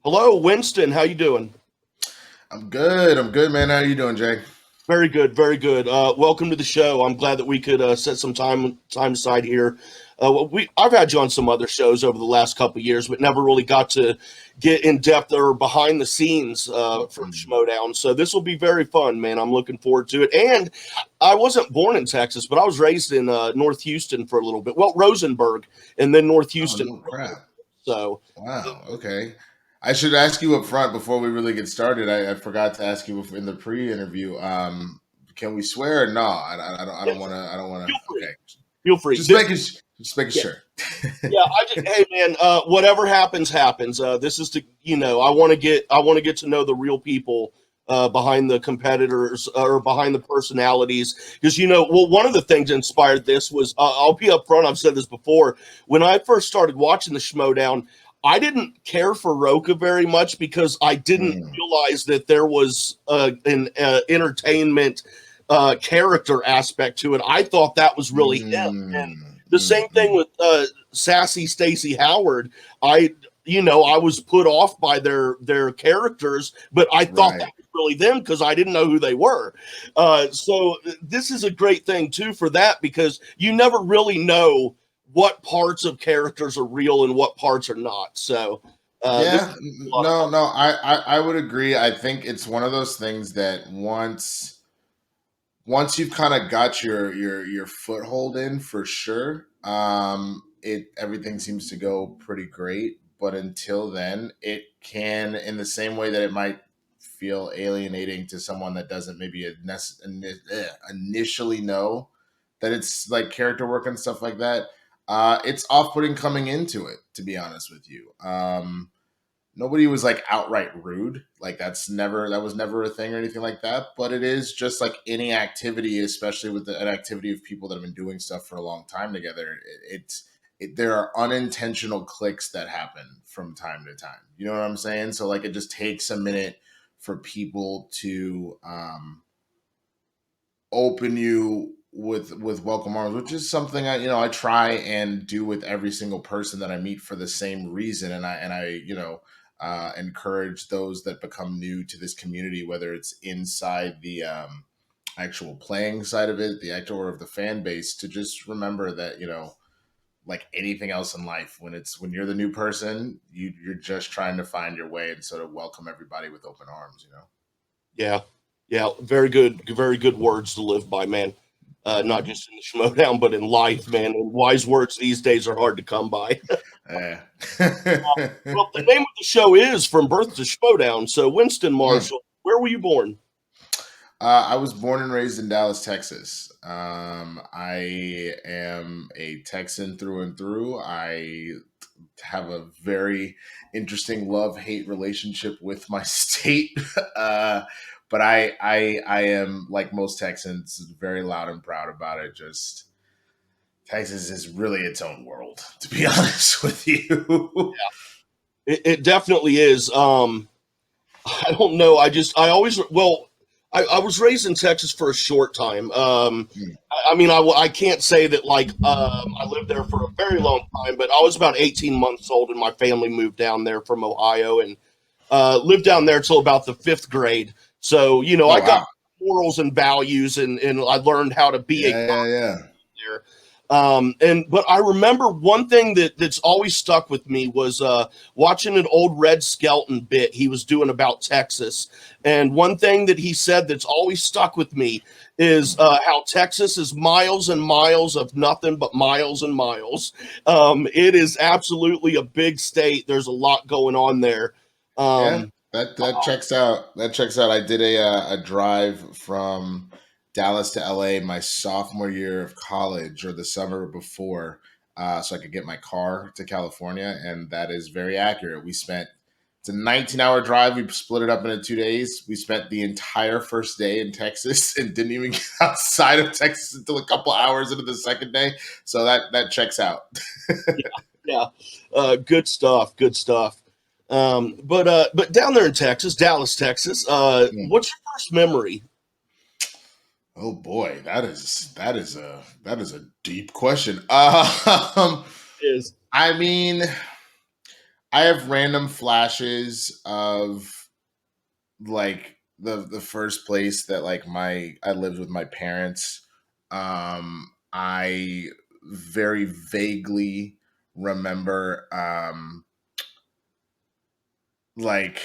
Hello, Winston. How you doing? I'm good. I'm good, man. How you doing, Jay? Very good, very good. Welcome to the show. I'm glad that we could set some time aside here. I've had you on some other shows over the last couple of years, but never really got to get in depth or behind the scenes from Mm. Schmoedown. So this will be very fun, man. I'm looking forward to it. And I wasn't born in Texas, but I was raised in North Houston for a little bit. Well, Rosenberg, and then North Oh, Houston. no crap. So Wow. Okay. I should ask you up front before we really get started. I forgot to ask you in the pre-interview. Can we swear or no? I don't. I yeah, don't want to. I don't want feel to. free. Okay. Feel free. Just making. Just making Yeah, sure. Yeah, hey man, whatever happens, happens. This is to I want to get to know the real people behind the competitors or behind the personalities, because well, one of the things that inspired this was I'll be upfront. I've said this before. When I first started watching the Schmoedown, I didn't care for Roka very much because I didn't Mm, realize that there was an entertainment character aspect to it. I thought that was really him. And the same thing mm. with Sassy Stacey Howard. I I was put off by their characters, but I thought that Right. was really them because I didn't know who they were. So this is a great thing too for that, because you never really know what parts of characters are real and what parts are not. So this is Yeah. a lot of No. fun. No. I would agree. I think it's one of those things that once you've kind of got your foothold in for sure, it everything seems to go pretty great. But until then, it can, in the same way that it might feel alienating to someone that doesn't maybe initially know that it's like character work and stuff like that. It's off-putting coming into it, to be honest with you. Nobody was like outright rude. Like that was never a thing or anything like that. But it is just like any activity, especially with an activity of people that have been doing stuff for a long time together. There are unintentional clicks that happen from time to time. You know what I'm saying? So like it just takes a minute for people to open you with welcome arms, which is something I try and do with every single person that I meet for the same reason. And I encourage those that become new to this community, whether it's inside the actual playing side of it, the actor, or of the fan base, to just remember that like anything else in life, when you're the new person, you're just trying to find your way and sort of welcome everybody with open arms. Yeah, yeah, very good words to live by, man. Not Mhm. just in the Schmoedown, but in life, man. And wise words these days are hard to come by. Yeah. Well, the name of the show is From Birth to Schmoedown. So, Winston Mm. Marshall, where were you born? I was born and raised in Dallas, Texas. I am a Texan through and through. I have a very interesting love-hate relationship with my state. But I am, like most Texans, very loud and proud about it. Just Texas is really its own world, to be honest with you. It definitely is. I don't know. I always, well, I was raised in Texas for a short time. I mean, I can't say that like I lived there for a very long time, but I was about 18 months old and my family moved down there from Ohio and lived down there till about the fifth grade. So, Oh I got wow. morals and values, and I learned how to be a Yeah, yeah, yeah. there. And but I remember one thing that's always stuck with me was watching an old Red Skelton bit he was doing about Texas. And one thing that he said that's always stuck with me is how Texas is miles and miles of nothing but miles and miles. It is absolutely a big state. There's a lot going on there. Yeah, Um, that checks out. That checks out. I did a drive from Dallas to LA my sophomore year of college or the summer before, so I could get my car to California, and that is very accurate. It's a 19-hour drive. We split it up into 2 days. We spent the entire first day in Texas and didn't even get outside of Texas until a couple hours into the second day. So that checks out. yeah, good stuff. Good stuff. But down there in Texas, Dallas, Texas, what's your first memory? Oh boy, that is a deep question. Is I mean, I have random flashes of like the first place that like my I lived with my parents. I very vaguely remember like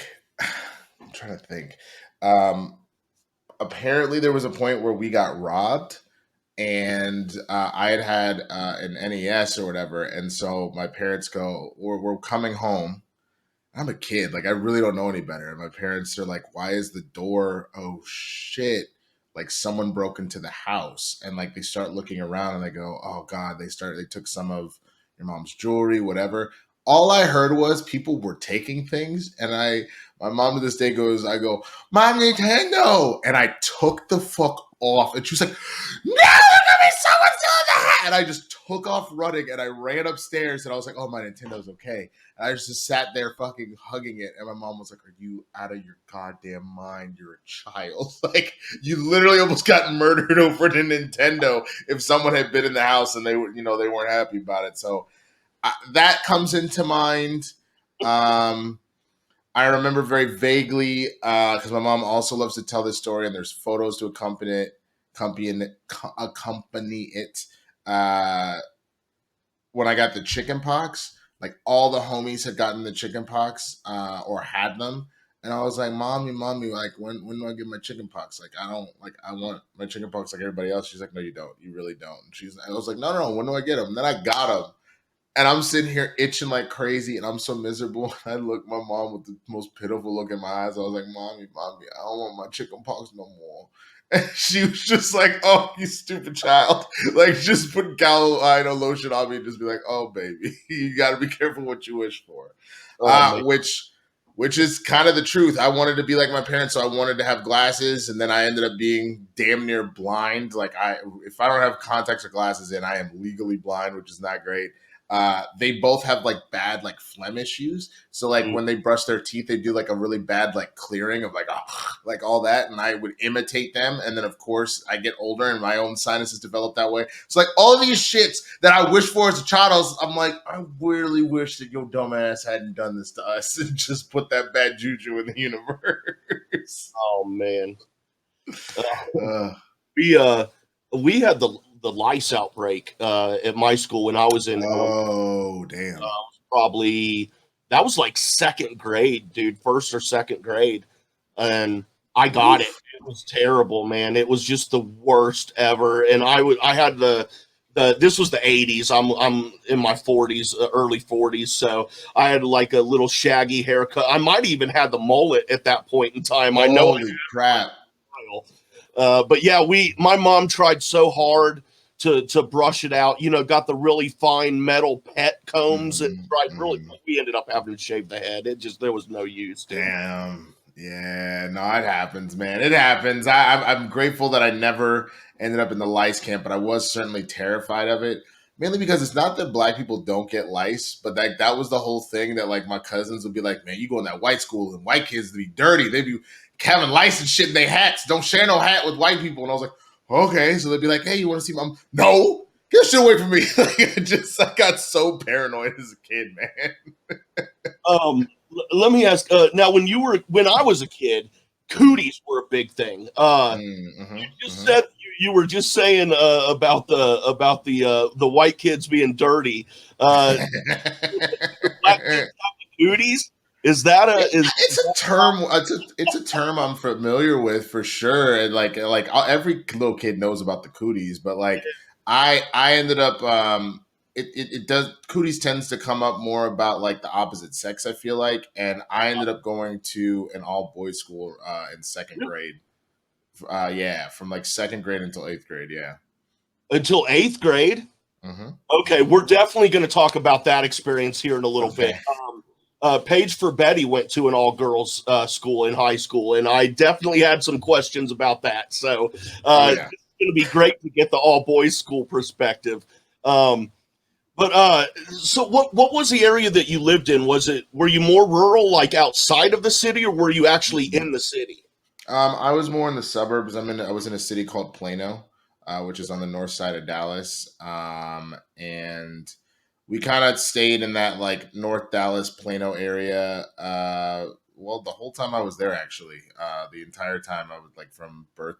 I'm trying to think. Um Apparently there was a point where we got robbed, and I had an NES or whatever, and so my parents go, we're coming home. I'm a kid. Like, I really don't know any better. And my parents are like, why is the door? Oh, shit. Like, someone broke into the house. And, like, they start looking around and they go, oh, God. They took some of your mom's jewelry, whatever. All I heard was people were taking things. And my mom to this day goes, I go, Mom, Nintendo. And I took the fuck off. And she was like, no, look at me. Someone's doing that. And I just took off running and I ran upstairs and I was like, oh, my Nintendo's okay. I just sat there fucking hugging it. And my mom was like, are you out of your goddamn mind? You're a child. Like, you literally almost got murdered over the Nintendo if someone had been in the house and they were, they weren't happy about it. So that comes into mind. I remember very vaguely because my mom also loves to tell this story, and there's photos to accompany it. Uh, when I got the chicken pox, like all the homies had gotten the chicken pox or had them. And I was like, mommy, like when do I get my chicken pox? Like I don't like I want my chicken pox like everybody else. She's like, no, you don't. You really don't. I was like, no. When do I get them? And then I got them, and I'm sitting here itching like crazy, and I'm so miserable. I look my mom with the most pitiful look in my eyes. I was like, mommy, I don't want my chicken pox no more. And she was just like, oh, you stupid child. Like, just put Gallo lotion on me and just be like, oh, baby, you got to be careful what you wish for. Oh man. Which is kind of the truth. I wanted to be like my parents, so I wanted to have glasses, and then I ended up being damn near blind. Like, if I don't have contacts or glasses in, I am legally blind, which is not great. They both have like bad like phlegm issues. So like Mm. when they brush their teeth, they do like a really bad like clearing of like like all that, and I would imitate them. And then of course I get older and my own sinuses develop that way. So like all these shits that I wish for as a child, I'm like, I really wish that your dumb ass hadn't done this to us and just put that bad juju in the universe. Oh man. Uh, uh, we uh we had the lice outbreak at my school when I was in oh damn. probably that was like second grade, dude, first or second grade, and I got it. Oof. It was terrible, man. It was just the worst ever. And I had the this was the 80s. I'm in my 40s, early 40s, so I had like a little shaggy haircut. I might even had the mullet at that point in time. I know I Holy crap. but yeah, my mom tried so hard to brush it out. You know, got the really fine metal pet combs and tried really. We ended up having to shave the head. It just there was no use. Dude. Damn. Yeah, no, it happens, man. It happens. I'm grateful that I never ended up in the lice camp, but I was certainly terrified of it. Mainly because it's not that black people don't get lice, but that was the whole thing that like my cousins would be like, man, you go in that white school and white kids be dirty. They be having lice and shit in their hats. Don't share no hat with white people. And I was like, okay. So they'd be like, hey, you want to see mom? No, get shit away from me. I got so paranoid as a kid, man. Let me ask. Now, when I was a kid, cooties were a big thing. You just said you were just saying about the white kids being dirty. Uh, Black kids have the cooties. Is that a is It's a term. It's a term I'm familiar with for sure. And like every little kid knows about the cooties, but like I ended up it does cooties tends to come up more about like the opposite sex. I feel like, and I ended up going to an all boys school in second grade. Yeah, from like second grade until eighth grade. Yeah. until eighth grade? hmm Okay, we're definitely going to talk about that experience here in a little bit. Okay. Paige for Betty went to an all girls school in high school, and I definitely had some questions about that. So Oh yeah. it's going to be great to get the all boys school perspective. Um, but so what was the area that you lived in? Were you more rural, like outside of the city, or were you actually in the city? I was more in the suburbs. I was in a city called Plano, which is on the north side of Dallas. And we kind of stayed in that like North Dallas, Plano area. Well, the whole time I was there, actually, the entire time I was like from birth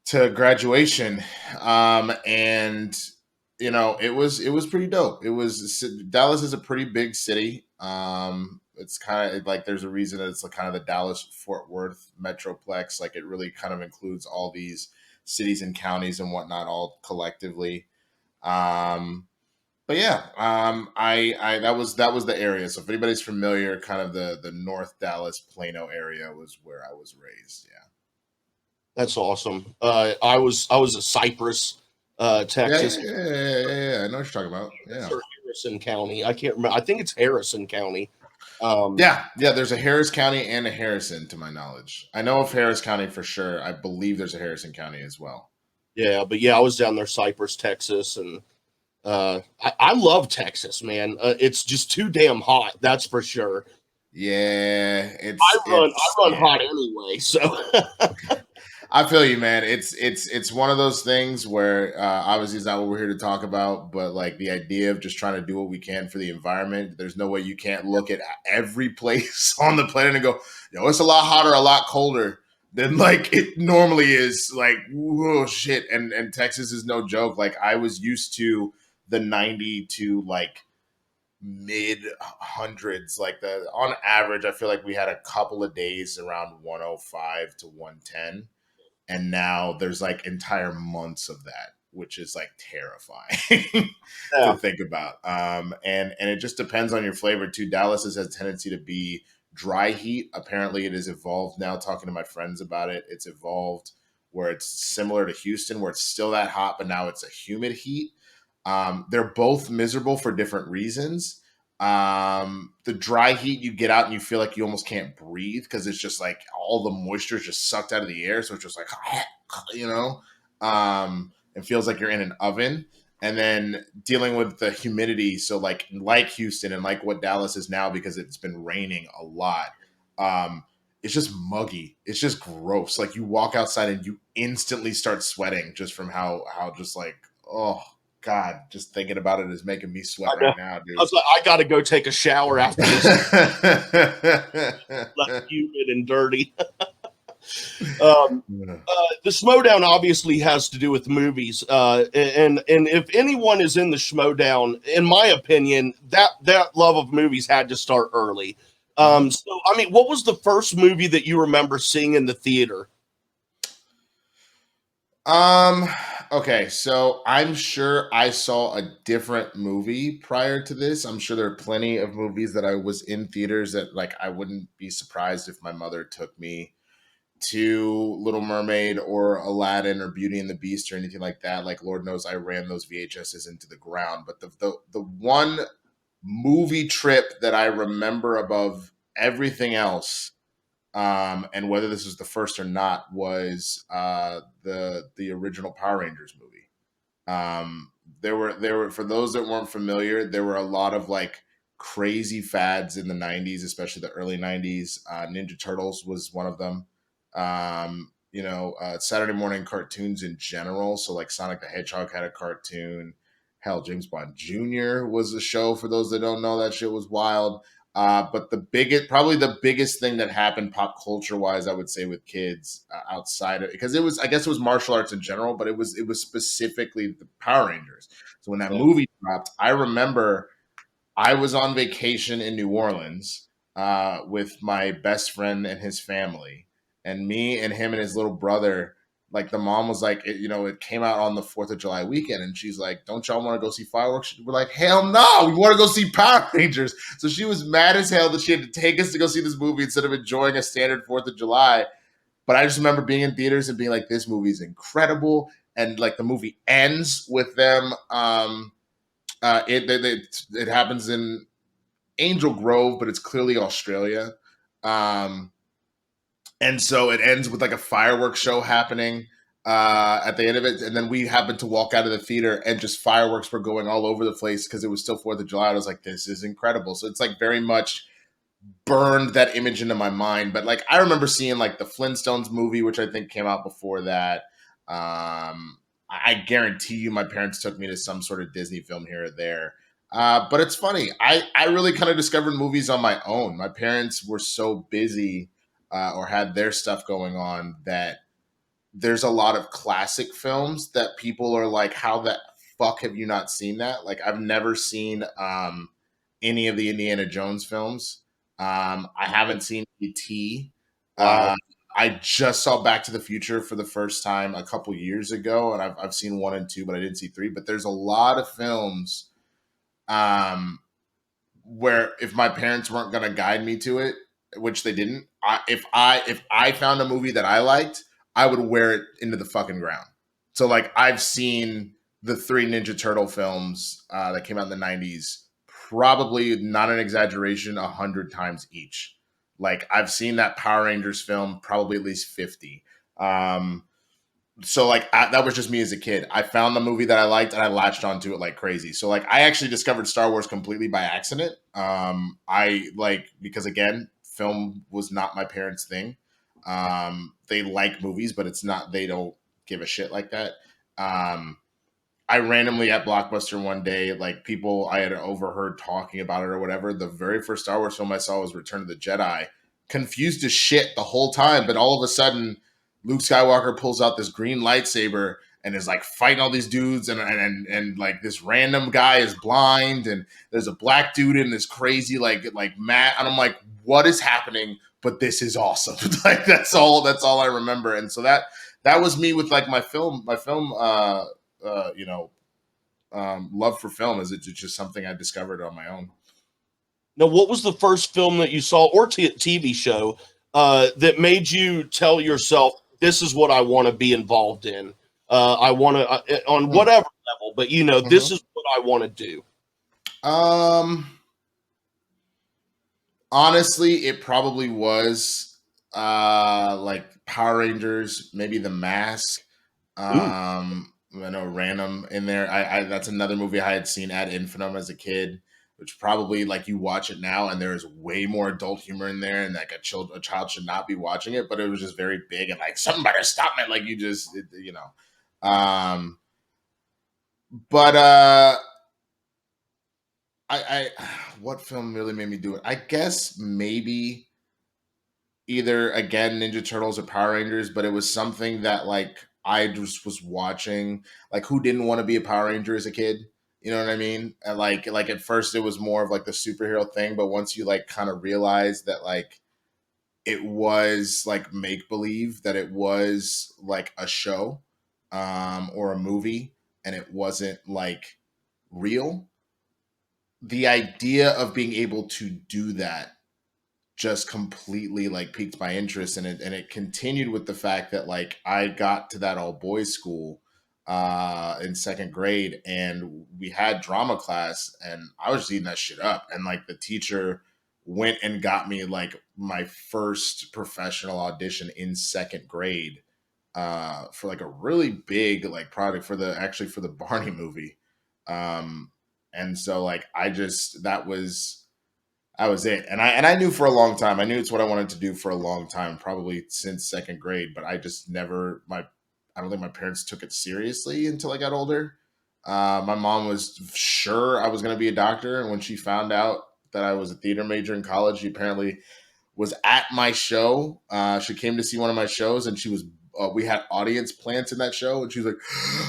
to graduation, and it was pretty dope. It was Dallas is a pretty big city. It's kind of like there's a reason that it's like kind of the Dallas Fort Worth metroplex. Like it really kind of includes all these cities and counties and whatnot all collectively. Um, but yeah, I that was the area. So if anybody's familiar, kind of the North Dallas Plano area was where I was raised. Yeah. That's awesome. I was at Cypress, Yeah, Texas. yeah, yeah, yeah, yeah, yeah, yeah. I know what you're talking about. It's Yeah. Harrison County. I can't remember. I think it's Harrison County. Um, Yeah, yeah. There's a Harris County and a Harrison, to my knowledge. I know of Harris County for sure. I believe there's a Harrison County as well. yeah, but yeah, I was down there, Cypress, Texas, and I love Texas, man. It's just too damn hot. That's for sure. Yeah, I it's run I it's run yeah. hot anyway, so I feel you, man. It's one of those things where obviously it's not what we're here to talk about, but like the idea of just trying to do what we can for the environment. There's no way you can't look at every place on the planet and go, it's a lot hotter, a lot colder than like it normally is. Like, whoa, shit. And Texas is no joke. Like I was used to the 90 to like mid hundreds. Like the on average, I feel like we had a couple of days around 105 to 110, and now there's like entire months of that, which is like terrifying to yeah. think about. And it just depends on your flavor too. Dallas has a tendency to be dry heat. Apparently it has evolved now. Talking to my friends about it, it's evolved where it's similar to Houston, where it's still that hot, but now it's a humid heat. They're both miserable for different reasons. The dry heat, you get out and you feel like you almost can't breathe because it's just like all the moisture is just sucked out of the air. So it's just like, it feels like you're in an oven. And then dealing with the humidity. So like Houston and like what Dallas is now, because it's been raining a lot. It's just muggy. It's just gross. Like you walk outside and you instantly start sweating just from how just like, oh God, just thinking about it is making me sweat I know. right now, I dude. was like, I got to go take a shower after this. Left humid and dirty. Um, the Schmoedown obviously has to do with movies, and if anyone is in the Schmoedown, in my opinion, that love of movies had to start early. Mhm. So I mean, what was the first movie that you remember seeing in the theater? Um, okay, so I'm sure I saw a different movie prior to this. I'm sure there are plenty of movies that I was in theaters that like I wouldn't be surprised if my mother took me to Little Mermaid or Aladdin or Beauty and the Beast or anything like that. Like Lord knows I ran those VHSs into the ground. But the one movie trip that I remember above everything else, and whether this was the first or not, was the original Power Rangers movie. Um, there were for those that weren't familiar, there were a lot of like crazy fads in the '90s, especially the early '90s. Ninja Turtles was one of them. Saturday morning cartoons in general. So like Sonic the Hedgehog had a cartoon. Hell, James Bond Jr. was a show. For those that don't know, that shit was wild. But probably the biggest thing that happened pop culture wise, I would say, with kids outside of, because it was, I guess it was martial arts in general, but it was specifically the Power Rangers. So when that Yeah. movie dropped, I remember I was on vacation in New Orleans with my best friend and his family, and me and him and his little brother. Like the mom was like, it came out on the 4th of July weekend, and she's like, "Don't y'all want to go see fireworks?" We're like, "Hell no, we want to go see Power Rangers." So she was mad as hell that she had to take us to go see this movie instead of enjoying a standard 4th of July. But I just remember being in theaters and being like, "This movie is incredible," and like the movie ends with them. It happens in Angel Grove, but it's clearly Australia. Um, and so it ends with like a fireworks show happening at the end of it. And then we happened to walk out of the theater and just fireworks were going all over the place because it was still 4th of July. I was like, this is incredible. So it's like very much burned that image into my mind. But like I remember seeing like the Flintstones movie, which I think came out before that. I guarantee you my parents took me to some sort of Disney film here or there. But it's funny. I really kind of discovered movies on my own. My parents were so busy or had their stuff going on that there's a lot of classic films that people are like, how the fuck have you not seen that? Like, I've never seen any of the Indiana Jones films. I haven't seen E.T. Wow. I just saw Back to the Future for the first time a couple years ago, and I've seen one and two, but I didn't see three. But there's a lot of films where if my parents weren't going to guide me to it, which they didn't, if I found a movie that I liked, I would wear it into the fucking ground. So like I've seen the three Ninja Turtle films that came out in the '90s, probably not an exaggeration, 100 times each. Like I've seen that Power Rangers film probably at least 50. So like that was just me as a kid. I found the movie that I liked and I latched onto it like crazy. So like I actually discovered Star Wars completely by accident. I like because again, film was not my parents' thing. They like movies, but it's not. They don't give a shit like that. Um, I randomly at Blockbuster one day, like people I had overheard talking about it or whatever. The very first Star Wars film I saw was Return of the Jedi. Confused as shit the whole time, but all of a sudden, Luke Skywalker pulls out this green lightsaber and is like fighting all these dudes, and like this random guy is blind, and there's a black dude in this crazy like mat, and I'm like, what is happening? But this is awesome. Like that's all I remember, and so that was me with like my film you know, love for film is it's just something I discovered on my own. Now, what was the first film that you saw or TV show that made you tell yourself, "This is what I want to be involved in. I want to on Hmm. whatever level, but Mm-hmm. this is what I want to do." Um, Honestly, it probably was like Power Rangers, maybe The Mask. Ooh, I know random in there. I that's another movie I had seen ad infinitum as a kid, which probably like you watch it now and there is way more adult humor in there, and like a child should not be watching it, but it was just very big and like something better stop it. Like you just you know, but I what film really made me do it? I guess maybe either again Ninja Turtles or Power Rangers, but it was something that like I just was watching. Like who didn't want to be a Power Ranger as a kid? You know what I mean? And like at first it was more of like the superhero thing, but once you like kind of realize that like it was like make believe, that it was like a show or a movie, and it wasn't like real. The idea of being able to do that just completely like piqued my interest in it, and it continued with the fact that like I got to that all boys school in second grade, and we had drama class, and I was just eating that shit up, and like the teacher went and got me like my first professional audition in second grade for like a really big like project for the actually for the Barney movie. um and so like that was it. And I knew for a long time. I knew it's what I wanted to do for a long time, probably since second grade. But I just never my I don't think my parents took it seriously until I got older. My mom was sure I was going to be a doctor, and when she found out that I was a theater major in college, she apparently was at my show. She came to see one of my shows, and she was. We had audience plants in that show, and she was like,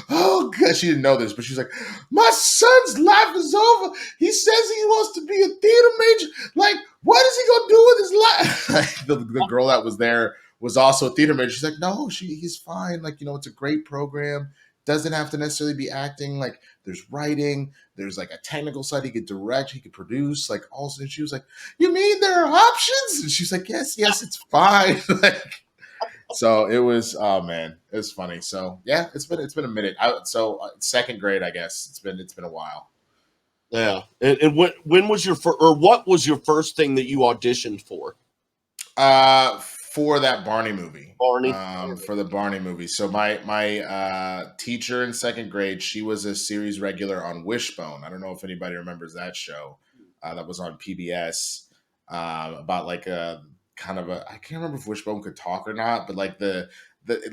"Oh God!" She didn't know this, but she's like, "My son's life is over. He says he wants to be a theater major. Like, what is he gonna do with his life?" Like, the girl that was there was also a theater major. She's like, "No, he's fine. Like, it's a great program. Doesn't have to necessarily be acting. Like, there's writing. There's like a technical side. He could direct. He could produce. Like, also." And she was like, "You mean there are options?" And she's like, "Yes, it's fine." Like, so it was. Oh man, it was funny. So yeah, it's been a minute. Second grade, I guess it's been a while. yeah. And when was your or what was your first thing that you auditioned for? For that Barney movie. Barney. For the Barney movie. So my teacher in second grade, she was a series regular on Wishbone. I don't know if anybody remembers that show. That was on PBS. About like a kind of a I can't remember if Wishbone could talk or not, but like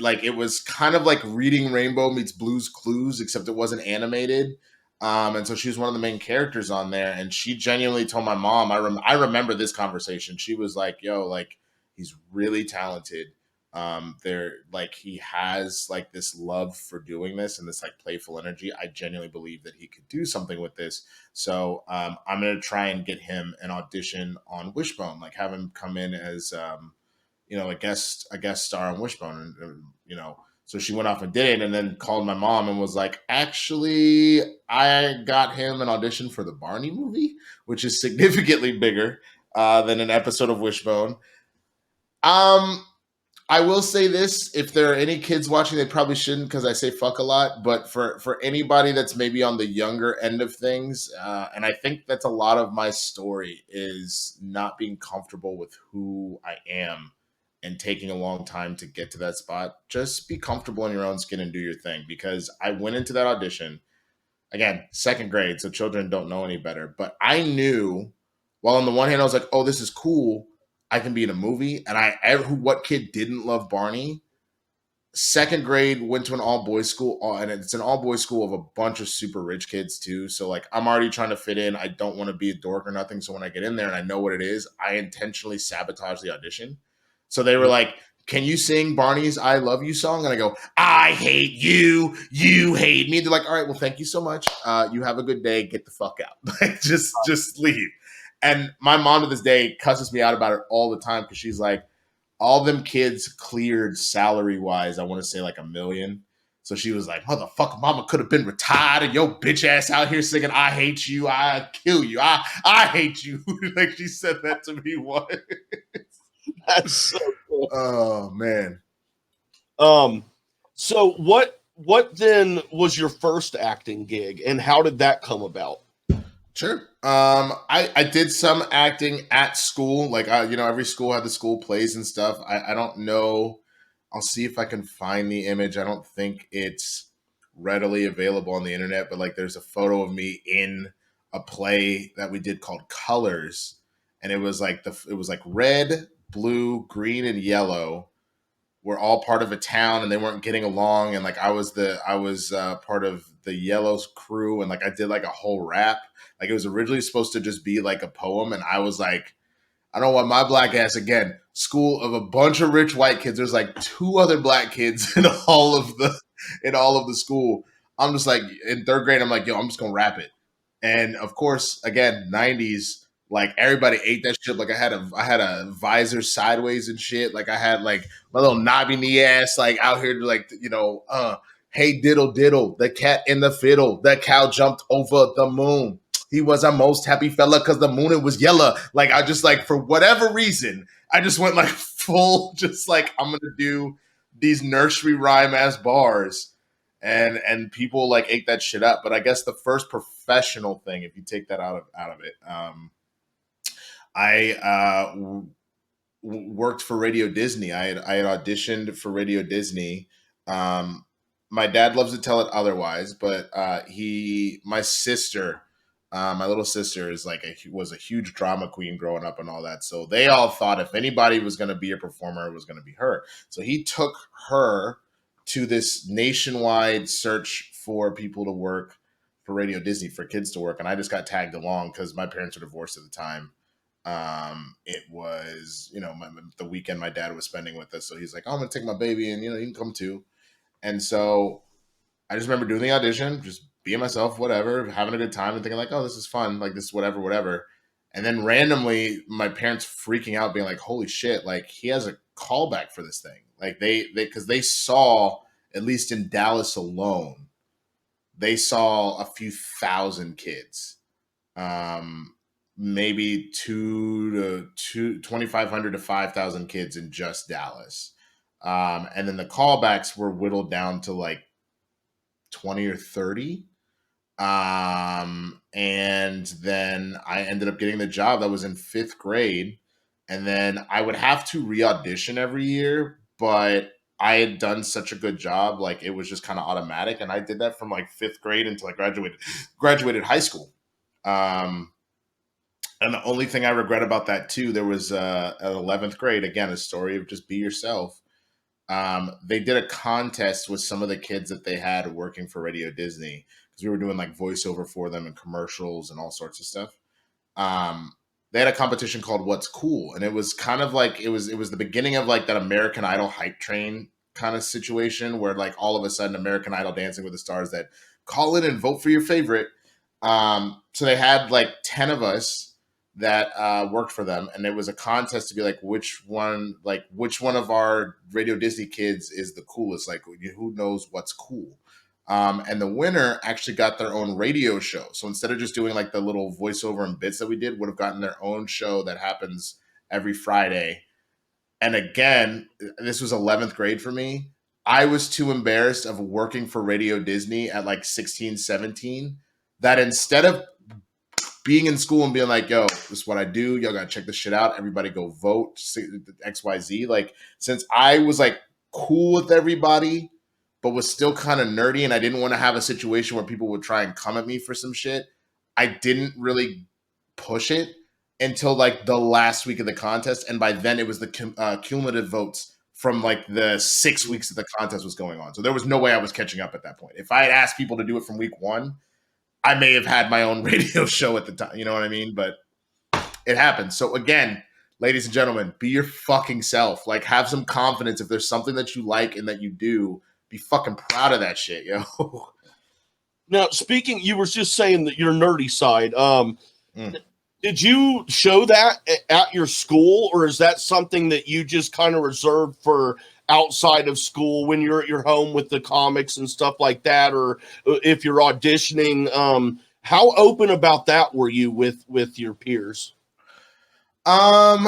like it was kind of like Reading Rainbow meets Blue's Clues, except it wasn't animated. And so she was one of the main characters on there, and she genuinely told my mom. I remember this conversation. She was like, "Yo, like he's really talented. There, like he has like this love for doing this and this like playful energy. I genuinely believe that he could do something with this. So I'm gonna try and get him an audition on Wishbone, like have him come in as a guest star on Wishbone, and. So she went off and did it, and then called my mom and was like, "Actually, I got him an audition for the Barney movie, which is significantly bigger than an episode of Wishbone." Um, I will say this: if there are any kids watching, they probably shouldn't because I say fuck a lot. But for anybody that's maybe on the younger end of things, and I think that's a lot of my story is not being comfortable with who I am and taking a long time to get to that spot. Just be comfortable in your own skin and do your thing. Because I went into that audition again, second grade, so children don't know any better. But I knew, while on the one hand I was like, "Oh, this is cool. I can be in a movie." And what kid didn't love Barney? Second grade, went to an all boys school, and it's an all boys school of a bunch of super rich kids too. So like, I'm already trying to fit in. I don't want to be a dork or nothing. So when I get in there and I know what it is, I intentionally sabotage the audition. So they were like, "Can you sing Barney's I Love You song?" And I go, "I hate you. You hate me." They're like, "All right, well, thank you so much. You have a good day. Get the fuck out. Like, just leave." And my mom to this day cusses me out about it all the time because she's like, all them kids cleared salary wise, I want to say like $1 million. So she was like, "Motherfucker, mama could have been retired and your bitch ass out here singing I hate you, I kill you, I hate you." Like she said that to me once. That's so cool. Oh man. So what then was your first acting gig, and how did that come about? Sure. I did some acting at school. Like every school had the school plays and stuff. I don't know. I'll see if I can find the image. I don't think it's readily available on the internet, but like there's a photo of me in a play that we did called Colors, and it was like red, blue, green, and yellow were all part of a town, and they weren't getting along, and like I was part of the Yellow's crew, and like I did like a whole rap. Like it was originally supposed to just be like a poem, and I was like, I don't want my black ass again. School of a bunch of rich white kids. There's like two other black kids in all of the school. I'm just like in third grade. I'm like, yo, I'm just gonna rap it. And of course, again, '90s, like everybody ate that shit. Like I had a visor sideways and shit. Like I had like my little knobby knee ass like out here to like hey diddle diddle, the cat in the fiddle, the cow jumped over the moon. He was a most happy fella because the moon it was yellow. Like I just like for whatever reason, I just went like full, just like I'm gonna do these nursery rhyme ass bars, and people like ate that shit up. But I guess the first professional thing, if you take that out of it, I worked for Radio Disney. I had auditioned for Radio Disney. Um, my dad loves to tell it otherwise, but my sister, my little sister, is like was a huge drama queen growing up and all that. So they all thought if anybody was going to be a performer, it was going to be her. So he took her to this nationwide search for people to work for Radio Disney, for kids to work, and I just got tagged along because my parents were divorced at the time. It was, the weekend my dad was spending with us. So he's like, "Oh, I'm going to take my baby and, you can come too." And so I just remember doing the audition, just being myself, whatever, having a good time and thinking like, "Oh, this is fun. Like this is whatever, whatever." And then randomly my parents freaking out being like, "Holy shit. Like he has a callback for this thing." Like cause they saw, at least in Dallas alone, they saw a few thousand kids. Um, Maybe 2,500 to 5,000 kids in just Dallas. And then the callbacks were whittled down to like 20 or 30. And then I ended up getting the job. That was in fifth grade. And then I would have to re-audition every year, but I had done such a good job. Like it was just kind of automatic. And I did that from like fifth grade until I graduated high school. And the only thing I regret about that too, there was at 11th grade, again, a story of just be yourself. they did a contest with some of the kids that they had working for Radio Disney, because we were doing like voiceover for them and commercials and all sorts of stuff. um, they had a competition called What's Cool, and it was kind of like it was the beginning of like that American Idol hype train kind of situation where like all of a sudden American Idol Dancing with the Stars that call in and vote for your favorite. So they had like 10 of us that worked for them, and it was a contest to be which one of our Radio Disney kids is the coolest, like who knows what's cool. And the winner actually got their own radio show. So instead of just doing like the little voiceover and bits that we did, would have gotten their own show that happens every Friday. And again, this was 11th grade for me. I was too embarrassed of working for Radio Disney at like 16, 17, that instead of being in school and being like, yo, this is what I do. Y'all gotta check this shit out. Everybody go vote XYZ. Like, since I was like cool with everybody, but was still kind of nerdy, and I didn't want to have a situation where people would try and come at me for some shit, I didn't really push it until like the last week of the contest. And by then it was the cumulative votes from like the 6 weeks that the contest was going on. So there was no way I was catching up at that point. If I had asked people to do it from week one, I may have had my own radio show at the time. You know what I mean? But it happens. So again, ladies and gentlemen, be your fucking self. Like, have some confidence. If there's something that you like and that you do, be fucking proud of that shit, yo. Now, speaking, you were just saying that your nerdy side. Mm. Did you show that at your school, or is that something that you just kind of reserved for outside of school when you're at your home with the comics and stuff like that, or if you're auditioning? How open about that were you with your peers? Um,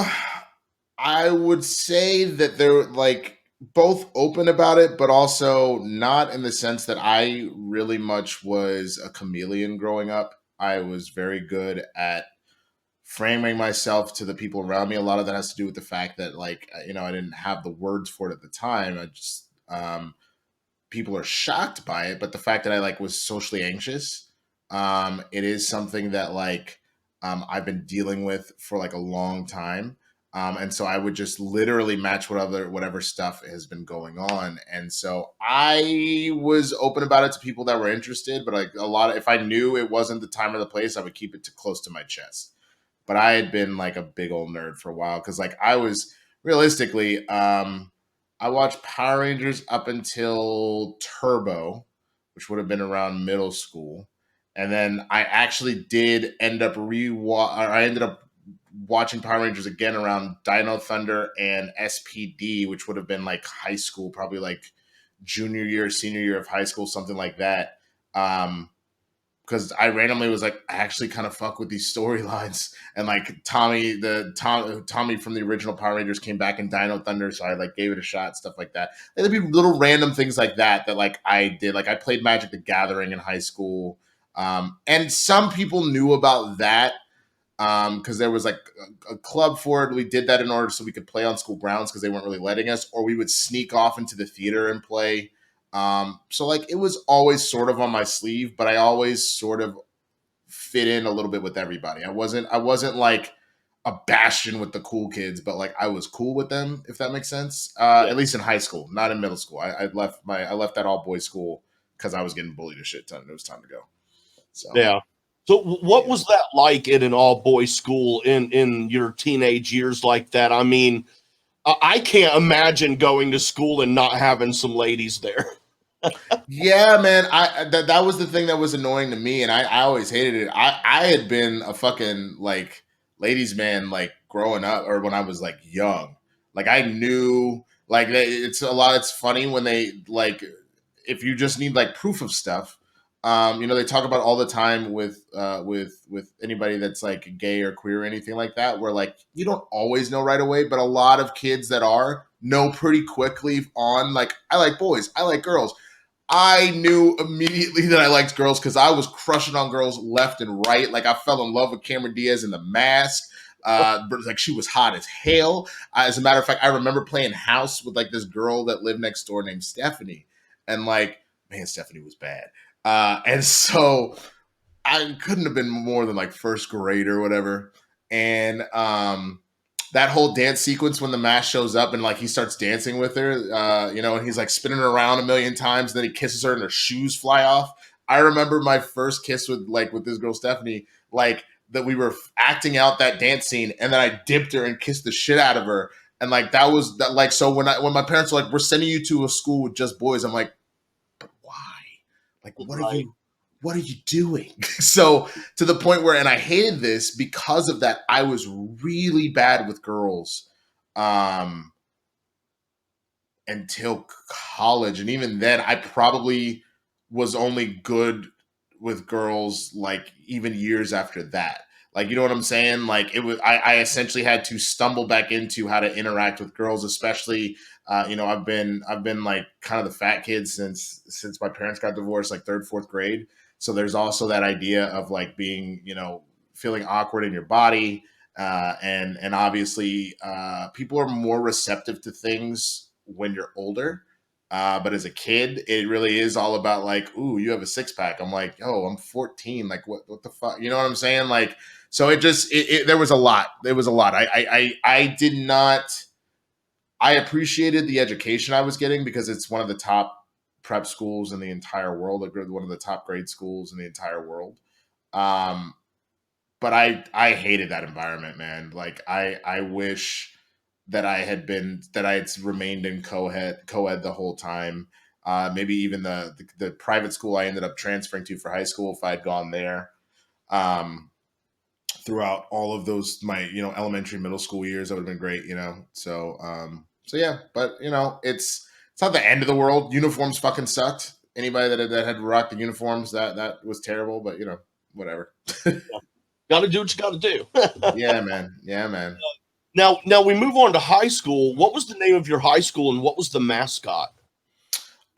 I would say that they're like both open about it, but also not, in the sense that I really much was a chameleon growing up. I was very good at framing myself to the people around me. A lot of that has to do with the fact that, like, I didn't have the words for it at the time. I just, people are shocked by it, but the fact that I like was socially anxious, it is something that like, I've been dealing with for like a long time. And so I would just literally match whatever stuff has been going on. And so I was open about it to people that were interested, but like if I knew it wasn't the time or the place, I would keep it close to my chest. But I had been like a big old nerd for a while, because like I was realistically, I watched Power Rangers up until Turbo, which would have been around middle school, and then I actually did end up I ended up watching Power Rangers again around Dino Thunder and SPD, which would have been like high school, probably like junior year, senior year of high school, something like that. Because I randomly was like, I actually kind of fuck with these storylines, and like Tommy from the original Power Rangers came back in Dino Thunder, so I like gave it a shot, stuff like that. There'd be little random things like that like I did. Like I played Magic the Gathering in high school, and some people knew about that, because there was like a club for it. We did that in order so we could play on school grounds, because they weren't really letting us, or we would sneak off into the theater and play. So like it was always sort of on my sleeve, but I always sort of fit in a little bit with everybody. I wasn't like a bastion with the cool kids, but like I was cool with them, if that makes sense. Yeah. At least in high school, not in middle school. I left that all boys school because I was getting bullied a shit ton. It was time to go. So Yeah. So what yeah. was that like in an all boys school in your teenage years like that? I mean, I can't imagine going to school and not having some ladies there. Yeah, man. That was the thing that was annoying to me, and I always hated it. I had been a fucking like ladies man like growing up, or when I was like young. Like I knew like it's a lot. It's funny when they like, if you just need like proof of stuff. They talk about all the time with anybody that's like gay or queer or anything like that, where like you don't always know right away, but a lot of kids that are know pretty quickly on like, I like boys, I like girls. I knew immediately that I liked girls because I was crushing on girls left and right. Like I fell in love with Cameron Diaz in The Mask. Like she was hot as hell. As a matter of fact, I remember playing house with like this girl that lived next door named Stephanie, and like, man, Stephanie was bad. And so I couldn't have been more than like first grade or whatever. And that whole dance sequence when the mask shows up and like he starts dancing with her, and he's like spinning her around a million times, then he kisses her and her shoes fly off. I remember my first kiss with this girl Stephanie, like that we were acting out that dance scene, and then I dipped her and kissed the shit out of her, and like that was that like so when my parents were like, we're sending you to a school with just boys, I'm like, but why? Like Right. what are you doing? So to the point where, and I hated this because of that, I was really bad with girls um, until college. And even then, I probably was only good with girls like even years after that. Like, you know what I'm saying? Like I essentially had to stumble back into how to interact with girls, especially, I've been like kind of the fat kid since my parents got divorced, like third, fourth grade. So there's also that idea of like being, feeling awkward in your body. And obviously, people are more receptive to things when you're older. But as a kid, it really is all about like, ooh, you have a six pack. I'm like, yo, I'm 14. Like, what the fuck? You know what I'm saying? Like, so there was a lot. There was a lot. I did not. I appreciated the education I was getting because it's one of the top prep schools in the entire world, like one of the top grade schools in the entire world. Um, but I hated that environment, man. Like I wish that I had remained in co-ed the whole time. Maybe even the private school I ended up transferring to for high school, if I had gone there. Throughout all of those my elementary middle school years, that would have been great. So yeah, but it's not the end of the world. Uniforms fucking sucked. Anybody that had rocked the uniforms, that was terrible, but whatever. Yeah. Got to do what you got to do. Yeah, man. Yeah, man. Now we move on to high school. What was the name of your high school and what was the mascot?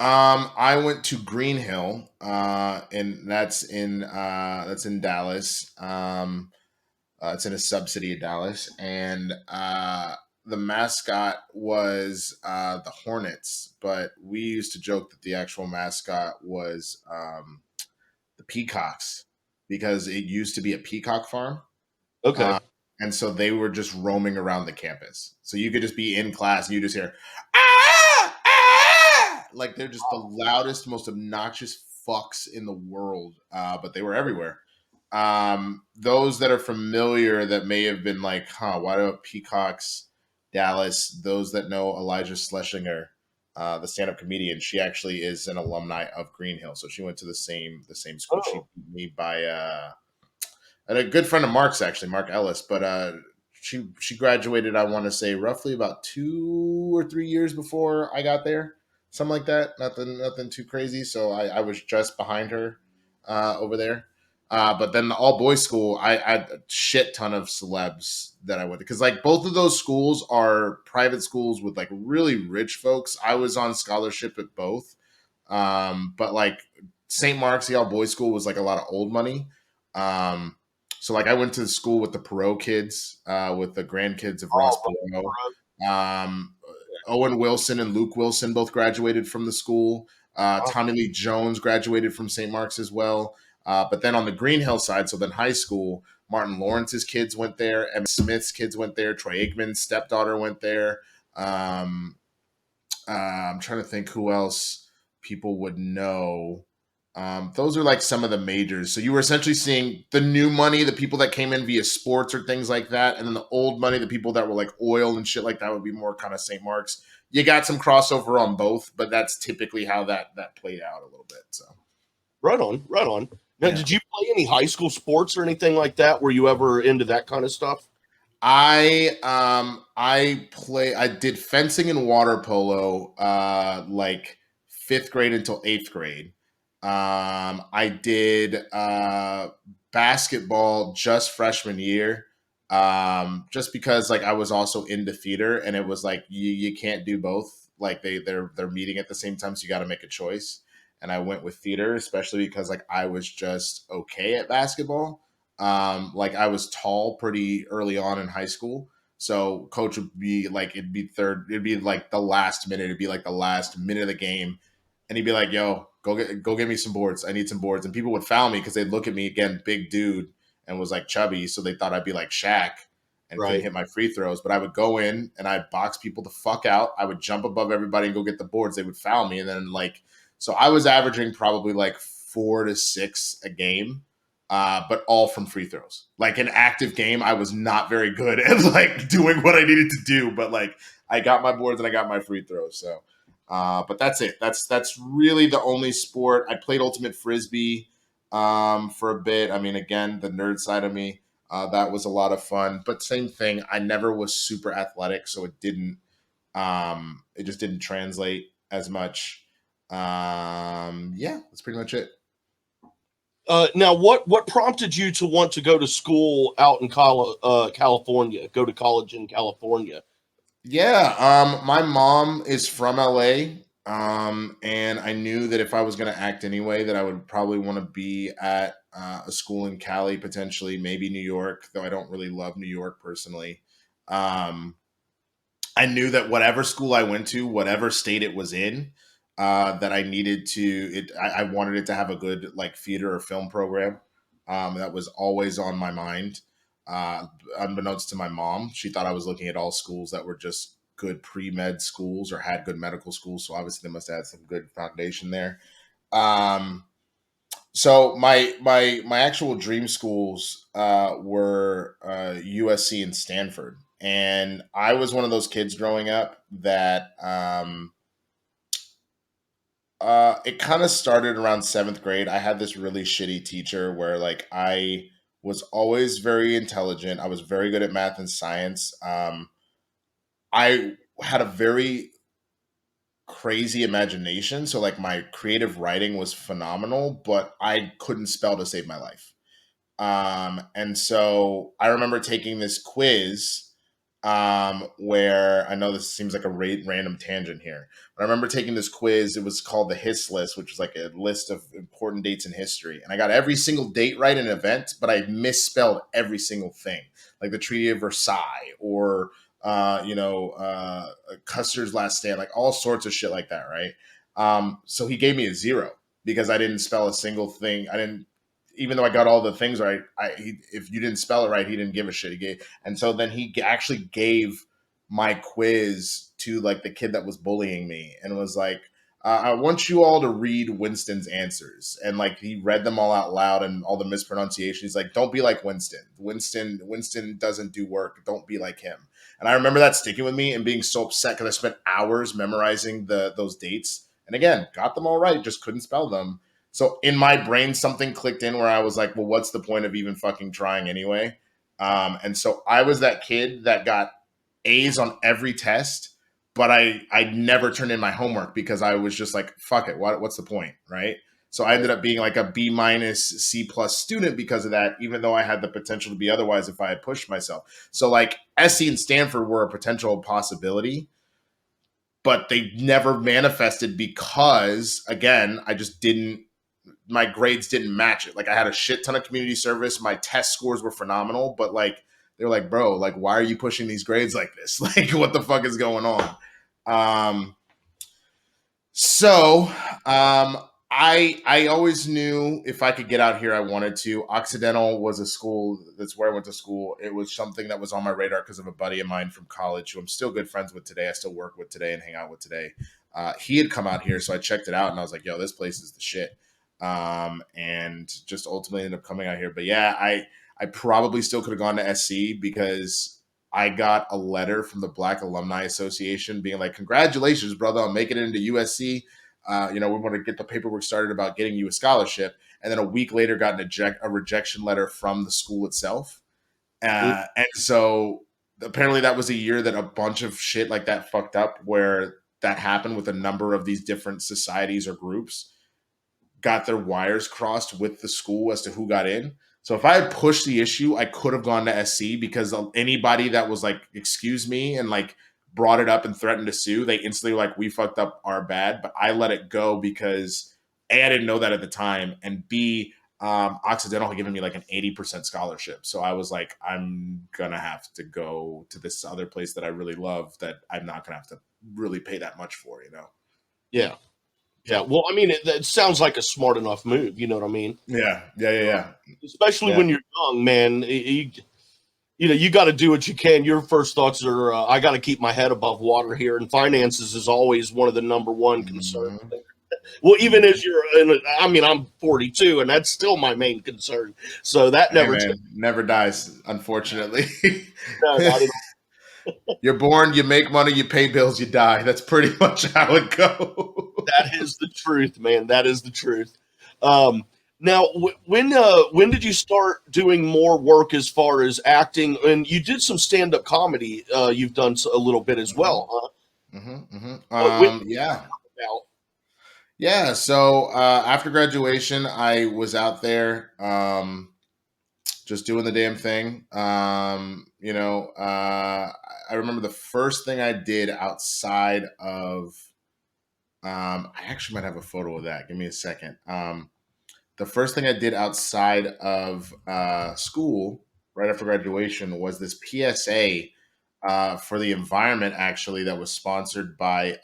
I went to Green Hill, and that's in Dallas. It's in a subcity of Dallas, and the mascot was the Hornets. But we used to joke that the actual mascot was the Peacocks because it used to be a peacock farm. Okay. Uh, and so they were just roaming around the campus. So you could just be in class and you just hear, ah, ah! Like they're just the loudest, most obnoxious fucks in the world. But they were everywhere. Those that are familiar that may have been like, huh, why do Peacocks Dallas? Those that know Elijah Schlesinger, the stand-up comedian, she actually is an alumni of Green Hill. So she went to the same school. She Oh, beat me by and a good friend of Mark's actually, Mark Ellis, but she graduated, I want to say roughly about 2 or 3 years before I got there, something like that. Nothing too crazy. So I was just behind her over there. But then the all boys school, I had a shit ton of celebs that I went to because like both of those schools are private schools with like really rich folks. I was on scholarship at both, but like St. Mark's, the all boys school was like a lot of old money. Um, so like I went to school with the Perot kids, with the grandkids of Ross oh, Perot. Um, Owen Wilson and Luke Wilson both graduated from the school. wow. Tommy Lee Jones graduated from St. Mark's as well. But then on the Green Hill side, so then high school, Martin Lawrence's kids went there. Emmitt Smith's kids went there. Troy Aikman's stepdaughter went there. Um, I'm trying to think who else people would know. Those are like some of the majors. So you were essentially seeing the new money, the people that came in via sports or things like that, and then the old money, the people that were like oil and shit like that would be more kind of St. Mark's. You got some crossover on both, but that's typically how that played out a little bit. So Right on, right on. Now, yeah. did you play any high school sports or anything like that? Were you ever into that kind of stuff? I did fencing and water polo like fifth grade until eighth grade. I did basketball just freshman year. Just because like I was also into theater and it was like you can't do both. Like they're meeting at the same time, so you got to make a choice. And I went with theater, especially because like I was just okay at basketball. Like I was tall pretty early on in high school. So coach would be like, it'd be like the last minute, it'd be like the last minute of the game. And he'd be like, yo, go get me some boards. I need some boards. And people would foul me because they'd look at me again, big dude, and was like chubby. So they thought I'd be like Shaq. and couldn't Right. hit my free throws. But I would go in and I'd box people the fuck out. I would jump above everybody and go get the boards. They would foul me. And then like, so I was averaging probably like 4 to 6 a game. But all from free throws. Like an active game, I was not very good at like doing what I needed to do, but like I got my boards and I got my free throws. So, but that's it. That's really the only sport. I played ultimate frisbee for a bit. I mean, again, the nerd side of me, that was a lot of fun. But same thing. I never was super athletic, so it just didn't translate as much. Yeah, that's pretty much it. Now, what prompted you to want to go to school out in California? Go to college in California. Yeah, my mom is from LA, and I knew that if I was going to act anyway, that I would probably want to be at a school in Cali, potentially, maybe New York, though I don't really love New York personally. Um, I knew that whatever school I went to, whatever state it was in, that I needed to, I wanted it to have a good like theater or film program. That was always on my mind. Uh, Unbeknownst to my mom, she thought I was looking at all schools that were just good pre med schools or had good medical schools. So obviously they must have had some good foundation there. Um, so my actual dream schools were USC and Stanford, and I was one of those kids growing up that it kind of started around 7th grade. I had this really shitty teacher where like I was always very intelligent. I was very good at math and science. I had a very crazy imagination, so like my creative writing was phenomenal, but I couldn't spell to save my life. And so I remember taking this quiz where I know this seems like a random tangent here, but I remember taking this quiz. It was called the HIS list, which was like a list of important dates in history. And I got every single date right in an event, but I misspelled every single thing, like the Treaty of Versailles or, Custer's Last Stand, like all sorts of shit like that, right? So he gave me a 0 because I didn't spell a single thing. I didn't even though I got all the things right, if you didn't spell it right, he didn't give a shit. He gave, and so then he actually gave my quiz to like the kid that was bullying me, and was like, "I want you all to read Winston's answers," and like he read them all out loud and all the mispronunciations. He's like, "Don't be like Winston. Winston doesn't do work. Don't be like him." And I remember that sticking with me and being so upset because I spent hours memorizing those dates, and again, got them all right, just couldn't spell them. So in my brain, something clicked in where I was like, well, what's the point of even fucking trying anyway? And so I was that kid that got A's on every test, but I never turned in my homework because I was just like, fuck it, what's the point, right? So I ended up being like a B minus C plus student because of that, even though I had the potential to be otherwise if I had pushed myself. So like SC and Stanford were a potential possibility, but they never manifested because again, I just didn't my grades didn't match it. Like I had a shit ton of community service. My test scores were phenomenal, but like they're like, bro, like why are you pushing these grades like this? Like what the fuck is going on? Um, so I always knew if I could get out here, I wanted to. Occidental was a school. That's where I went to school. It was something that was on my radar because of a buddy of mine from college who I'm still good friends with today. I still work with today and hang out with today. He had come out here, so I checked it out and I was like, yo, this place is the shit. And just ultimately ended up coming out here. But yeah, I probably still could have gone to SC because I got a letter from the Black Alumni Association being like, congratulations, brother, on making it into USC. We want to get the paperwork started about getting you a scholarship. And then a week later, got a rejection letter from the school itself. And so apparently that was a year that a bunch of shit like that fucked up where that happened with a number of these different societies or groups got their wires crossed with the school as to who got in. So if I had pushed the issue, I could have gone to SC because anybody that was like, excuse me, and like brought it up and threatened to sue, they instantly were like, we fucked up, our bad. But I let it go because A, I didn't know that at the time, and B, Occidental had given me like an 80% scholarship. So I was like, I'm going to have to go to this other place that I really love that I'm not going to have to really pay that much for, you know? Yeah. Yeah. Well, I mean, it sounds like a smart enough move. You know what I mean? Yeah. Especially Yeah. when you're young, man. you got to do what you can. Your first thoughts are, I got to keep my head above water here, and finances is always one of the number one concerns. Mhm. Well, even Mhm. as I mean, I'm 42, and that's still my main concern. So that Hey never changes. man, never dies, unfortunately. No, not at You're born, you make money, you pay bills, you die. That's pretty much how it goes. That is the truth, man. That is the truth. Um, now, when did you start doing more work as far as acting? And you did some stand up comedy. You've done a little bit as Mhm, well, huh? mhm, mhm. When Yeah. about? Yeah, so after graduation, I was out there just doing the damn thing. I remember the first thing I did outside of, I actually might have a photo of that. Give me a second. The first thing I did outside of school, right after graduation, was this PSA for the environment, actually, that was sponsored by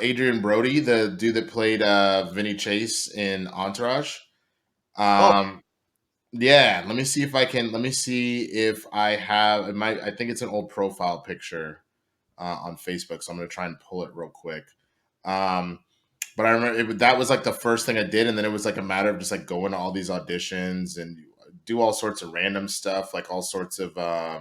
Adrian Brody, the dude that played Vinny Chase in Entourage. Oh, Um, yeah, let me see if I can. Let me see if I have. It might. I think it's an old profile picture on Facebook, so I'm gonna try and pull it real quick. Um, but I remember that was like the first thing I did, and then it was like a matter of just like going to all these auditions and do all sorts of random stuff, like all sorts of uh,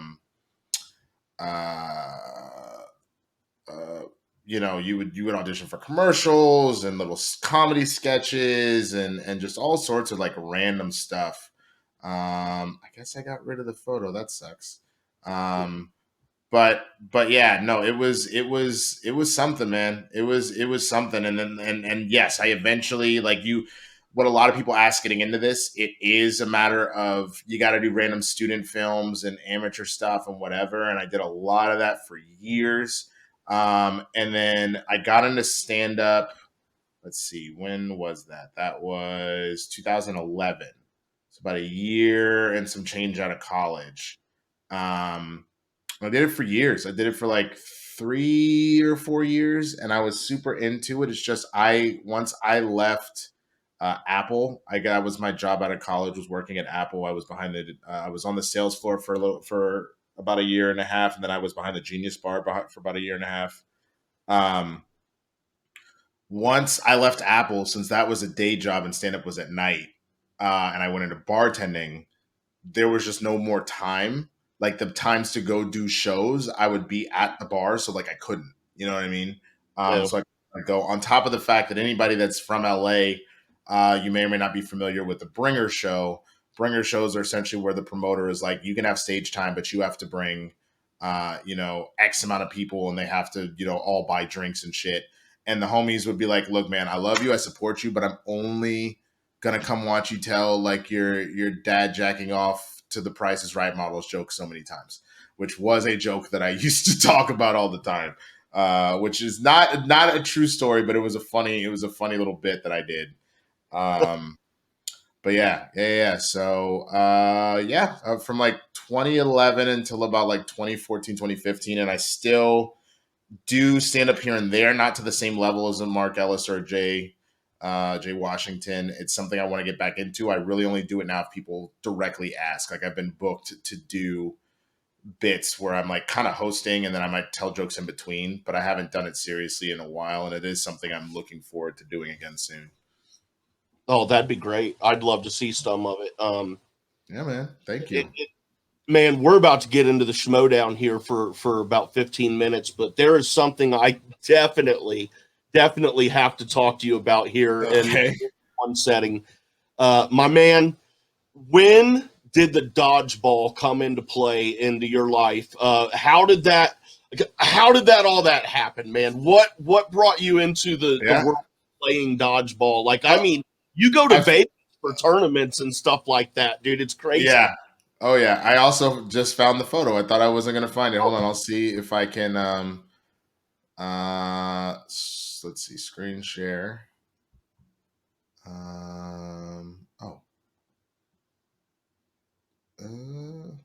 uh, you would audition for commercials and little comedy sketches and just all sorts of like random stuff. I guess I got rid of the photo. That sucks. Um, but yeah, no, it was something, man. It was something, and yes, I eventually, like, you. What a lot of people ask getting into this, it is a matter of you got to do random student films and amateur stuff and whatever, and I did a lot of that for years. And then I got into stand up. Let's see, when was that? That was 2011. It's about a year and some change out of college. Um, I did it for years. I did it for like 3 or 4 years, and I was super into it. It's just I once I left Apple, that was my job out of college. Was working at Apple. I was behind the. I was on the sales floor for about a year and a half, and then I was behind the Genius Bar for about a year and a half. Um, Once I left Apple, since that was a day job and stand up was at night, and I went into bartending, there was just no more time. Like the times to go do shows, I would be at the bar, so like I couldn't. You know what I mean? no. So I go on top of the fact that anybody that's from LA, you may or may not be familiar with the Bringer show. Bringer shows are essentially where the promoter is like, you can have stage time, but you have to bring, X amount of people, and they have to, all buy drinks and shit. And the homies would be like, "Look, man, I love you, I support you, but I'm only gonna come watch you tell like your dad jacking off to the Price is Right models joke so many times," which was a joke that I used to talk about all the time. Which is not a true story, but it was a funny little bit that I did. Um, but yeah. So from like 2011 until about like 2014, 2015, and I still do stand up here and there, not to the same level as a Mark Ellis or a Jay Washington. It's something I want to get back into. I really only do it now if people directly ask. Like I've been booked to do bits where I'm like kind of hosting and then I might tell jokes in between, but I haven't done it seriously in a while, and it is something I'm looking forward to doing again soon. Oh, that'd be great. I'd love to see some of it. Yeah, man. Thank It, you. it, man, we're about to get into the Schmoedown here for about 15 minutes, but there is something I definitely have to talk to you about here in Okay. one setting. My man, when did the dodgeball come into play into your life? How did that all that happen, man? What brought you into the Yeah. world of playing dodgeball? Like, I Oh, mean, you go to I've Vegas for tournaments and stuff like that, dude. It's crazy. yeah. Oh yeah. I also just found the photo. I thought I wasn't gonna find it. Hold on, I'll see if I can let's see, screen share. Oh. Uh,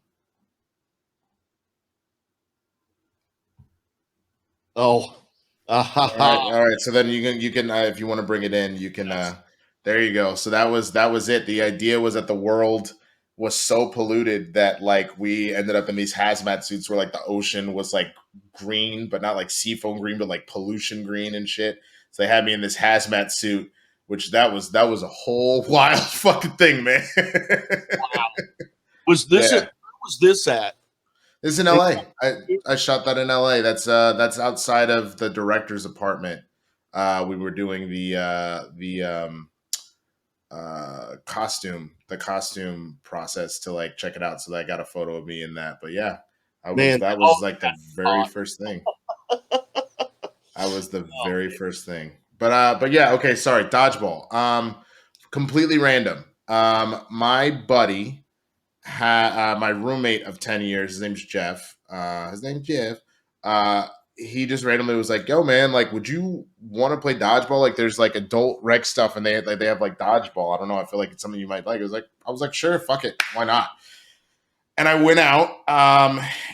Oh, ah, ha, all right, ha. all right. So then you can if you want to bring it in, you can. Yes. There you go. So that was it. The idea was that the world was so polluted that like we ended up in these hazmat suits where like the ocean was like green, but not like seafoam green, but like pollution green and shit. So they had me in this hazmat suit, which that was a whole wild fucking thing, man. Was this at? Yeah. Where was this at? This is in LA. I shot that in LA. That's outside of the director's apartment. We were doing the costume process to like check it out. So I got a photo of me in that. But yeah, Man, that oh, was like the very first thing. I was the very first thing. But yeah, okay, sorry, dodgeball. Completely random. My buddy my roommate of 10 years, his name's Jeff. Uh he just randomly was like, yo man, like would you want to play dodgeball? Like there's like adult rec stuff and they have like dodgeball. I don't know, I feel like it's something you might like. I was like, sure, fuck it, why not? And I went out,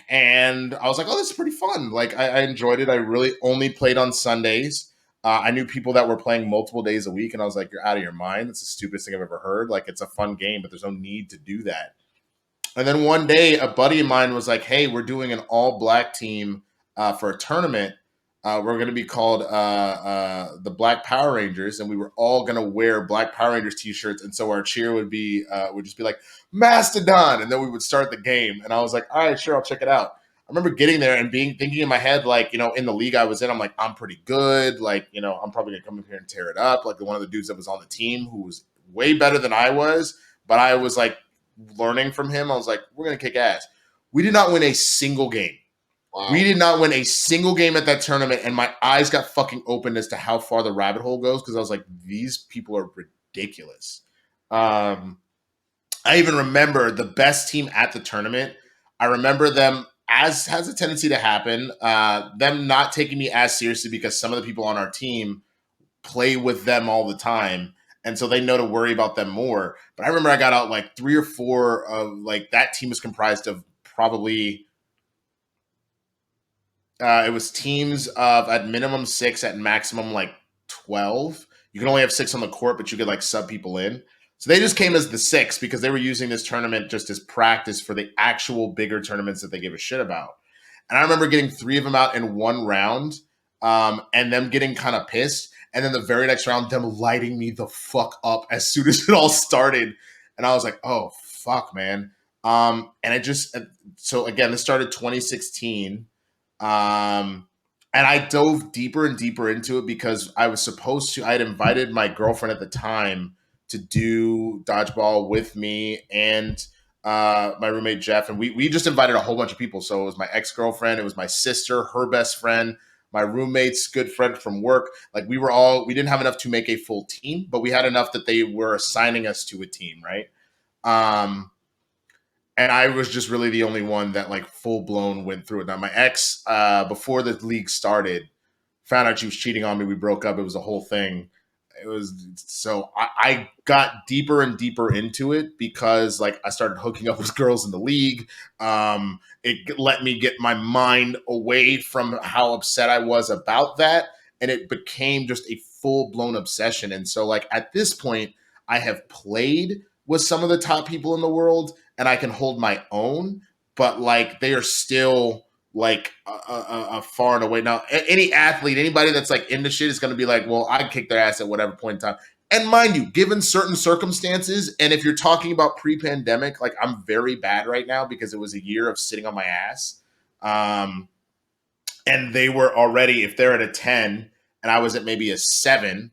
and I was like, oh, this is pretty fun. Like I enjoyed it. I really only played on Sundays. I knew people that were playing multiple days a week, and I was like, you're out of your mind. That's the stupidest thing I've ever heard. Like it's a fun game, but there's no need to do that. And then one day, a buddy of mine was like, "Hey, we're doing an all-black team for a tournament. We're going to be called the Black Power Rangers, and we were all going to wear Black Power Rangers T-shirts. And so our cheer would just be like Mastodon, and then we would start the game. And I was like, "All right, sure, I'll check it out." I remember getting there and thinking in my head, like, in the league I was in, I'm like, I'm pretty good. Like, I'm probably gonna come up here and tear it up. Like one of the dudes that was on the team who was way better than I was, but I was like learning from him. I was like, we're gonna kick ass. We did not win a single game. wow. We did not win a single game at that tournament, and my eyes got fucking opened as to how far the rabbit hole goes because I was like, these people are ridiculous. I even remember the best team at the tournament. I remember them, as has a tendency to happen, them not taking me as seriously because some of the people on our team play with them all the time. And so they know to worry about them more. But I remember I got out like three or four of like that team was comprised of probably it was teams of at minimum 6, at maximum like 12. You can only have 6 on the court, but you could like sub people in. So they just came as the 6 because they were using this tournament just as practice for the actual bigger tournaments that they give a shit about. And I remember getting 3 of them out in one round, and them getting kind of pissed. And then the very next round, them lighting me the fuck up as soon as it all started. And I was like, oh, fuck, man. And I just, so again, this started 2016. And I dove deeper and deeper into it because I had invited my girlfriend at the time to do dodgeball with me and my roommate Jeff. And we just invited a whole bunch of people. So it was my ex-girlfriend, it was my sister, her best friend, my roommate's good friend from work. Like we didn't have enough to make a full team, but we had enough that they were assigning us to a team, right? Um, and I was just really the only one that like full blown went through it. Now my ex, before the league started, found out she was cheating on me. We broke up. It was a whole thing. It was so I got deeper and deeper into it because like I started hooking up with girls in the league. It let me get my mind away from how upset I was about that, and it became just a full blown obsession. And so like at this point, I have played with some of the top people in the world and I can hold my own, but like they are still like a far and away. Now, any athlete, anybody that's like into shit is going to be like, well, I'd kick their ass at whatever point in time. And mind you, given certain circumstances, and if you're talking about pre-pandemic, like I'm very bad right now because it was a year of sitting on my ass. And they were already, if they're at a 10 and I was at maybe a 7,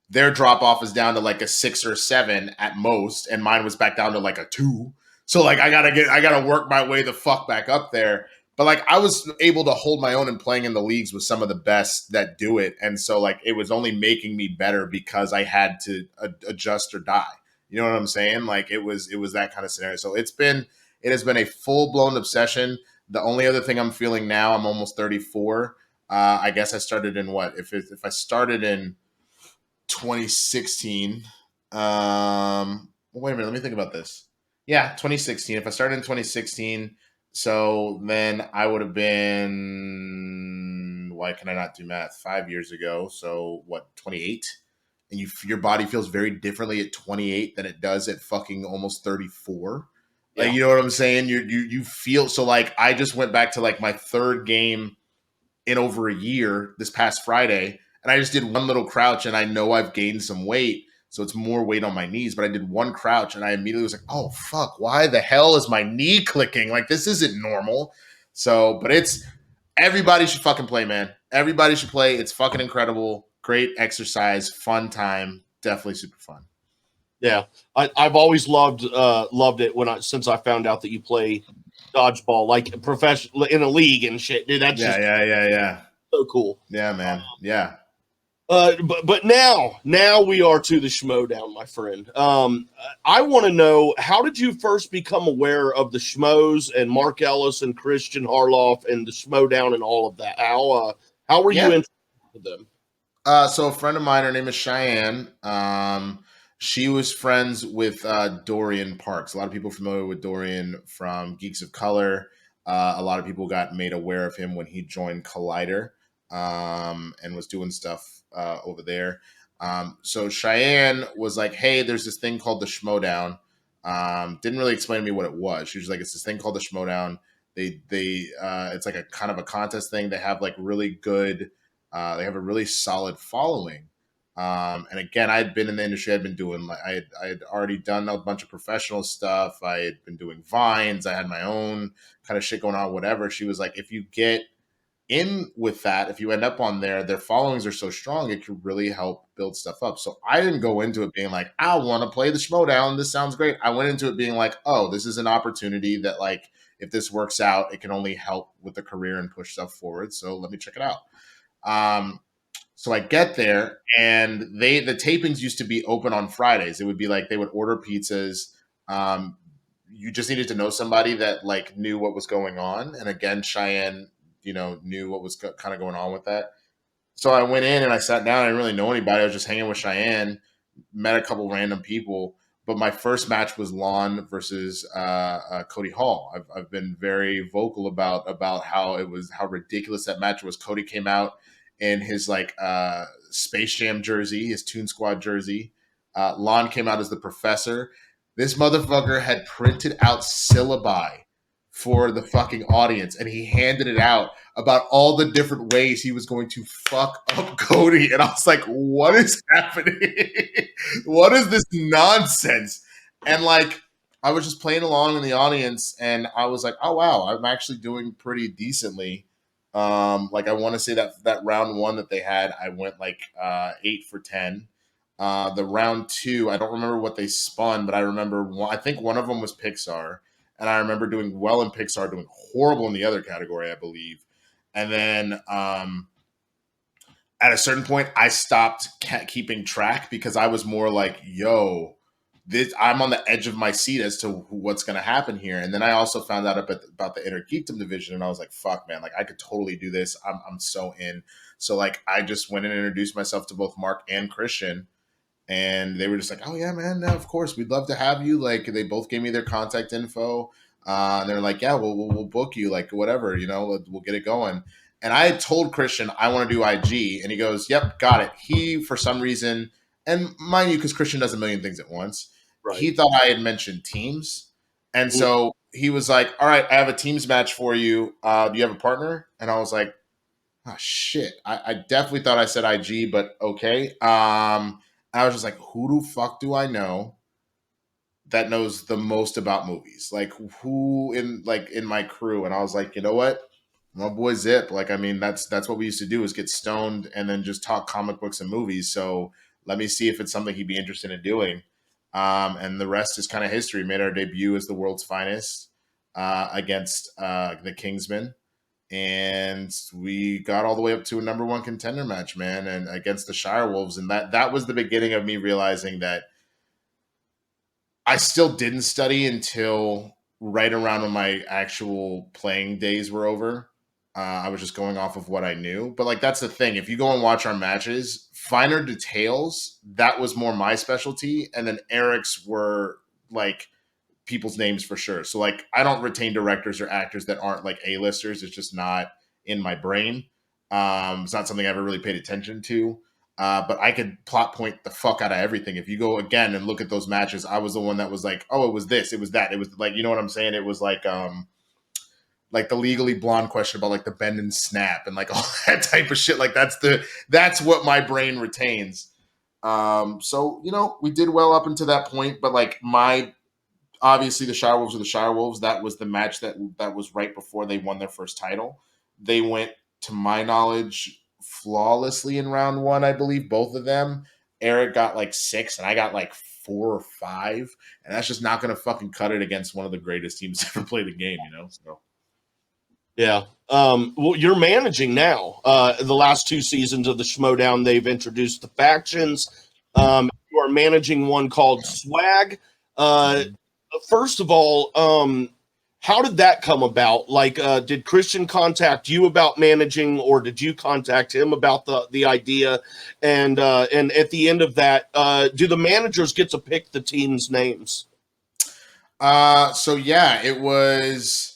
their drop off is down to like a 6 or 7 at most, and mine was back down to like a 2. So like I gotta work my way the fuck back up there. But like I was able to hold my own and playing in the leagues with some of the best that do it, and so like it was only making me better because I had to adjust or die. You know what I'm saying? Like it was that kind of scenario. So it has been a full blown obsession. The only other thing I'm feeling now, I'm almost 34. I guess I started in what? If I started in 2016. Wait a minute, let me think about this. Yeah, 2016. If I started in 2016, so then I would have been. Why can I not do math? 5 years ago. So what? 28. And your body feels very differently at 28 than it does at fucking almost 34. Like, Yeah. you know what I'm saying? You feel so like I just went back to like my third game in over a year this past Friday, and I just did one little crouch, and I know I've gained some weight, so it's more weight on my knees. But I did one crouch, and I immediately was like, "Oh fuck! Why the hell is my knee clicking? Like this isn't normal." So, but it's everybody should fucking play, man. Everybody should play. It's fucking incredible. Great exercise, fun time, definitely super fun. Yeah, I've always loved it when I since I found out that you play dodgeball like professional in a league and shit, dude. That's Yeah, just yeah, yeah, yeah, so cool. yeah, man. Yeah. But now we are to the Schmoedown, my friend. I want to know, how did you first become aware of the Schmoes and Mark Ellis and Christian Harloff and the Schmoedown and all of that? How were you Yeah. interested in them? So a friend of mine, her name is Cheyenne. She was friends with Dorian Parks. A lot of people familiar with Dorian from Geeks of Color. A lot of people got made aware of him when he joined Collider and was doing stuff over there. So Cheyenne was like, "Hey, there's this thing called the Schmoedown." Didn't really explain to me what it was. She was like, "It's this thing called the Schmoedown. It's like a kind of a contest thing. They have like really good." They have a really solid following. And again, I had been in the industry. I'd been doing like I had already done a bunch of professional stuff. I had been doing vines. I had my own kind of shit going on. Whatever. She was like, if you get in with that, if you end up on there, their followings are so strong, it could really help build stuff up. So I didn't go into it being like, I want to play the Schmoedown. This sounds great. I went into it being like, oh, this is an opportunity that like if this works out, it can only help with the career and push stuff forward. So let me check it out. Um, so I get there, and the tapings used to be open on Fridays. It would be like they would order pizzas. Um, you just needed to know somebody that like knew what was going on. And again, Cheyenne, knew what was kind of going on with that. So I went in and I sat down. I didn't really know anybody. I was just hanging with Cheyenne, met a couple random people. But my first match was Lon versus Cody Hall. I've been very vocal about how ridiculous that match was. Cody came out in his like Space Jam jersey, his Toon Squad jersey. Lon came out as the professor. This motherfucker had printed out syllabi for the fucking audience, and he handed it out about all the different ways he was going to fuck up Cody. And I was like, what is happening? What is this nonsense? And like, I was just playing along in the audience, and I was like, oh wow, I'm actually doing pretty decently. Like I want to say that round one that they had, I went like 8 for 10. The round two, I don't remember what they spun, but I remember one, I think one of them was Pixar, and I remember doing well in Pixar, doing horrible in the other category, I believe. And then at a certain point, I stopped keeping track because I was more like, "Yo, I'm on the edge of my seat as to what's going to happen here." And then I also found out about the Inner Geekdom division, and I was like, "Fuck, man! Like I could totally do this. I'm so in." So like I just went in and introduced myself to both Mark and Christian, and they were just like, "Oh yeah, man, no, of course, we'd love to have you." Like they both gave me their contact info, and they're like, "Yeah, we'll book you, like whatever, we'll get it going." And I had told Christian I want to do IG, and he goes, "Yep, got it." He for some reason, and mind you, because Christian does a million things at once, Right. he thought I had mentioned teams, and Mm. so he was like, "All right, I have a teams match for you. Do you have a partner?" And I was like, oh shit. I definitely thought I said IG, but okay. I was just like, who the fuck do I know that knows the most about movies? Like who in my crew? And I was like, you know what? My boy Zip. Like, I mean, that's what we used to do is get stoned and then just talk comic books and movies. So let me see if it's something he'd be interested in doing. And the rest is kind of history. Made our debut as the world's finest against the Kingsmen, and we got all the way up to a number one contender match, man, and against the Shire Wolves. And that was the beginning of me realizing that I still didn't study until right around when my actual playing days were over. I was just going off of what I knew. But like that's the thing. If you go and watch our matches, finer details, that was more my specialty. And then Eric's were like people's names for sure. So like I don't retain directors or actors that aren't like A-listers. It's just not in my brain. It's not something I ever really paid attention to. But I could plot point the fuck out of everything. If you go again and look at those matches, I was the one that was like, oh, it was this, it was that, it was like, you know what I'm saying? It was like the Legally Blonde question about like the bend and snap and like all that type of shit. Like that's what my brain retains. So you know, we did well up until that point, but like my obviously the Shire Wolves are the Shire Wolves. That was the match that was right before they won their first title. They went, to my knowledge, flawlessly in round one, I believe, both of them. Eric got like 6 and I got like 4 or 5. And that's just not gonna fucking cut it against one of the greatest teams to ever play the game, you know? So Yeah. Well, you're managing now. The last 2 seasons of the Schmoedown, they've introduced the factions. You are managing one called yeah. Swag. Uh, Mhm. First of all, how did that come about? Like, did Christian contact you about managing, or did you contact him about the idea? And at the end of that, do the managers get to pick the team's names? So yeah, it was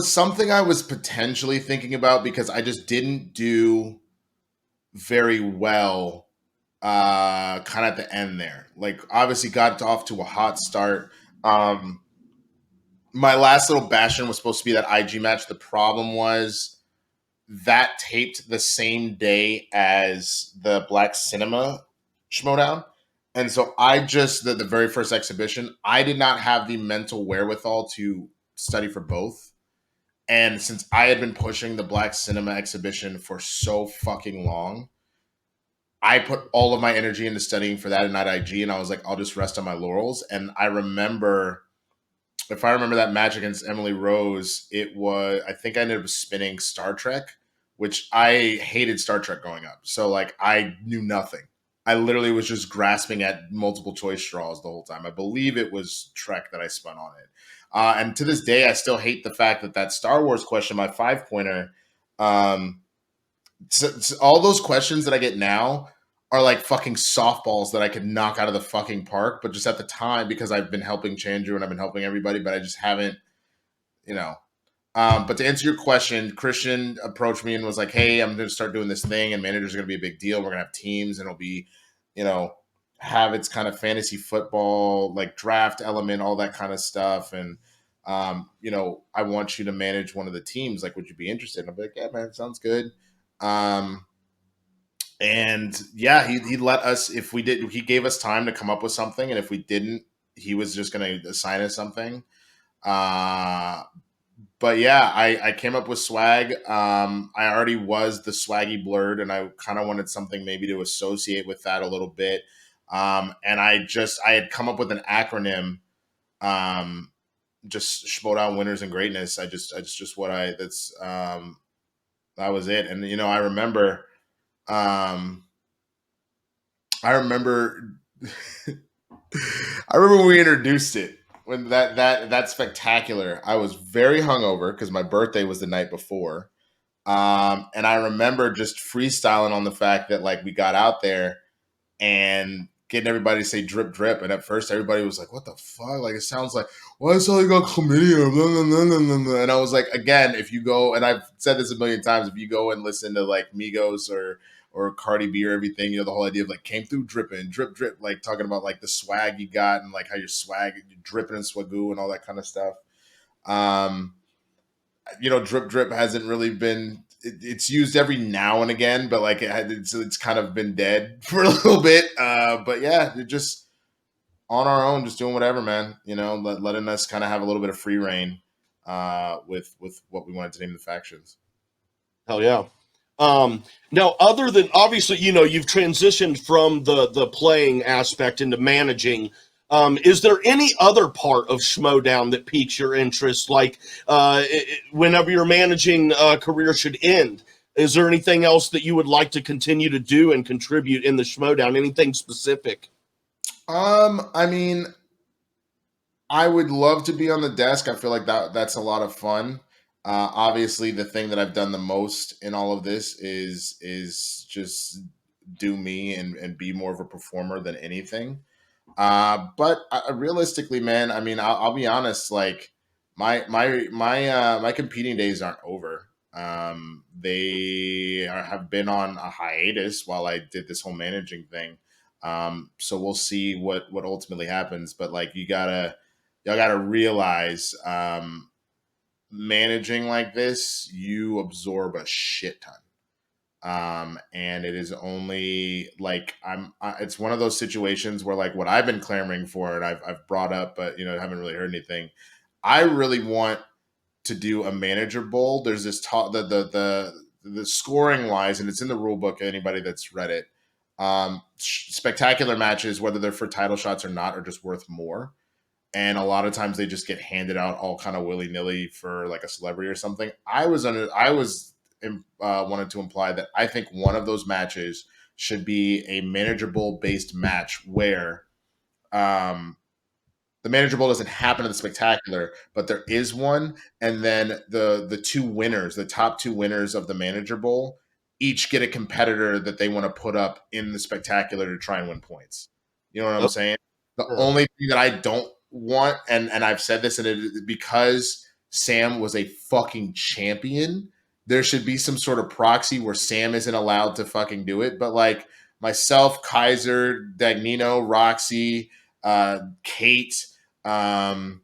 something I was potentially thinking about because I just didn't do very well kind of at the end there. Like obviously got off to a hot start. Um my last little bastion was supposed to be that IG match. The problem was that taped the same day as the Black Cinema Schmoedown. And so I just the very first exhibition, I did not have the mental wherewithal to study for both. And since I had been pushing the Black Cinema exhibition for so fucking long, I put all of my energy into studying for that and not IG. And I was like, I'll just rest on my laurels. And I remember, if I remember that match against Emily Rose, it was, I think I ended up spinning Star Trek, which I hated Star Trek growing up. So, like, I knew nothing. I literally was just grasping at multiple choice straws the whole time. I believe it was Trek that I spun on it. And to this day, I still hate the fact that that Star Wars question, my 5 pointer, um, so all those questions that I get now are like fucking softballs that I could knock out of the fucking park. But just at the time, because I've been helping Chandru and I've been helping everybody, but I just haven't, you know. But to answer your question, Christian approached me and was like, "Hey, I'm going to start doing this thing, and managers are going to be a big deal. We're going to have teams, and it'll be, you know, have its kind of fantasy football, like draft element, all that kind of stuff. And, you know, I want you to manage one of the teams. Like, would you be interested?" And I'm like, "Yeah, man, sounds good." Um, and yeah, he let us, if we did, he gave us time to come up with something, and if we didn't, he was just going to assign us something. Uh, but yeah, I came up with swag. I already was the swaggy blurred, and I kind of wanted something maybe to associate with that a little bit. And I had come up with an acronym, um, just Schmoedown winners and greatness. Just what I that's that was it. And you know, um, I remember I remember when we introduced it, when that spectacular. I was very hungover because my birthday was the night before. And I remember just freestyling on the fact that like we got out there and getting everybody to say drip drip. And at first everybody was like, "What the fuck? Like it sounds like, why is all you got chlamydia?" Blah, blah, blah, blah, blah. And I was like, again, if you go, and I've said this a million times, if you go and listen to like Migos or Cardi B or everything, you know, the whole idea of like came through dripping, drip drip, like talking about like the swag you got and like how your swag, you're dripping in swagoo and all that kind of stuff. Um, you know, drip drip hasn't really been. It's used every now and again, but like it's kind of been dead for a little bit. But yeah, it just on our own, just doing whatever, man. You know, letting us kind of have a little bit of free reign with what we wanted to name the factions. Hell yeah. Now, other than obviously, you know, you've transitioned from the playing aspect into managing. Is there any other part of Schmoedown that piques your interest? Like, whenever your managing career should end, is there anything else that you would like to continue to do and contribute in the Schmoedown? Anything specific? I mean, I would love to be on the desk. I feel like that's a lot of fun. Obviously, the thing that I've done the most in all of this is just do me and be more of a performer than anything. But realistically, man, I mean, I'll be honest. Like my competing days aren't over. Have been on a hiatus while I did this whole managing thing. So we'll see what ultimately happens. But like y'all gotta realize, managing like this, you absorb a shit ton. And it is only like it's one of those situations where like what I've been clamoring for and I've brought up, but haven't really heard anything. I really want to do a manager bowl. There's this talk the scoring wise, and it's in the rule book. Anybody that's read it, spectacular matches, whether they're for title shots or not, are just worth more. And a lot of times they just get handed out all kind of willy nilly for like a celebrity or something. I wanted to imply that I think one of those matches should be a manager bowl based match where um, the manager bowl doesn't happen in the spectacular, but there is one, and then the two winners, the top two winners of the manager bowl, each get a competitor that they want to put up in the spectacular to try and win points. You know what I'm saying? The only thing that I don't want, and I've said this, and it because Sam was a fucking champion, there should be some sort of proxy where Sam isn't allowed to fucking do it. But like myself, Kaiser, Dagnino, Roxy, Kate, the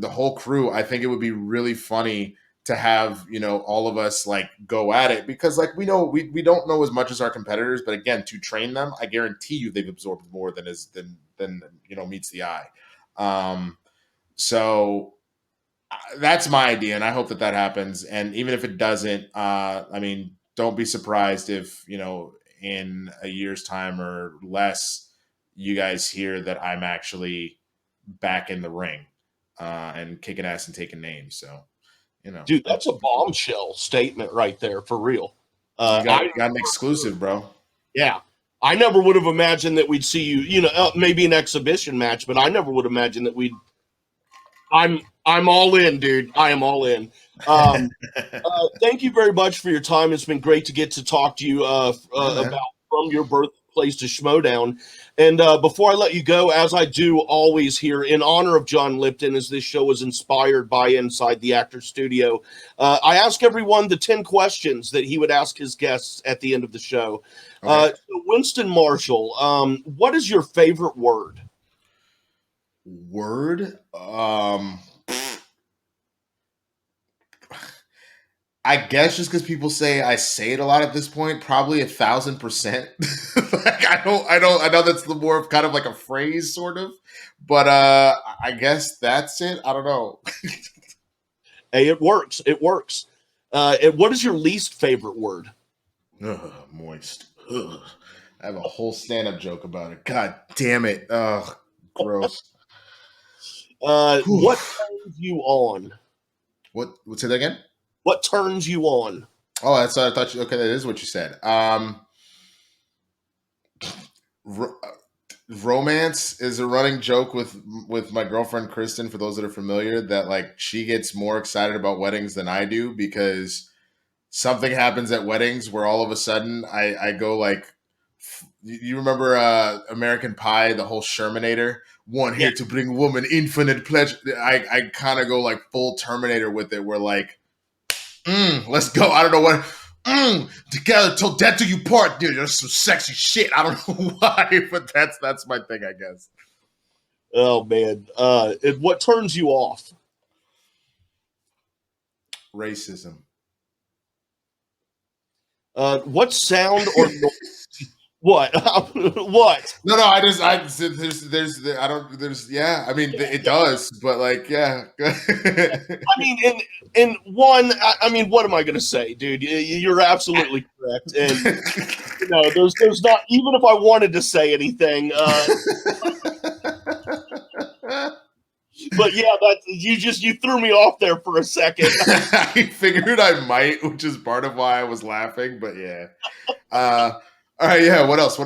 whole crew, I think it would be really funny to have all of us like go at it, because like we know we don't know as much as our competitors, but again, to train them, I guarantee you they've absorbed more than meets the eye. So that's my idea, and I hope that happens. And even if it doesn't, I mean, don't be surprised if in a year's time or less you guys hear that I'm actually back in the ring and kicking ass and taking names. So Dude, that's a bombshell statement right there, for real. You got an exclusive, bro. Yeah. I never would have imagined that we'd see you, maybe an exhibition match, but I never would imagine that I'm all in, dude. I am all in. Thank you very much for your time. It's been great to get to talk to you about from your birthplace to Schmoedown. And before I let you go, as I do always here, in honor of John Lipton, as this show was inspired by Inside the Actor Studio, I ask everyone the 10 questions that he would ask his guests at the end of the show. Okay. So Winston Marshall, what is your favorite word? Word? I guess just because people say I say it a lot at this point, probably 1,000%. Like I know that's the more of kind of like a phrase, sort of, but I guess that's it. I don't know. Hey, it works. It works. What is your least favorite word? Ugh, moist. Ugh. I have a whole stand-up joke about it. God damn it. Ugh, gross. What turns you on? What? Say that again? What turns you on? Oh, that's what I thought you. Okay, that is what you said. Romance is a running joke with my girlfriend Kristen. For those that are familiar, that like she gets more excited about weddings than I do, because something happens at weddings where all of a sudden I go like, you remember American Pie, the whole Shermanator, one here to bring woman infinite pleasure. I kind of go like full Terminator with it, where like, let's go. I don't know what. Together till death do you part, dude. There's some sexy shit. I don't know why, but that's my thing, I guess. Oh man, what turns you off? Racism. What sound or noise? What? What? No, I don't. Yeah, I mean, it does, but like, yeah. I mean, in one, I mean, what am I going to say, dude? You're absolutely correct, and there's not, even if I wanted to say anything. But yeah, you threw me off there for a second. I figured I might, which is part of why I was laughing. But yeah. All right. Yeah. What else?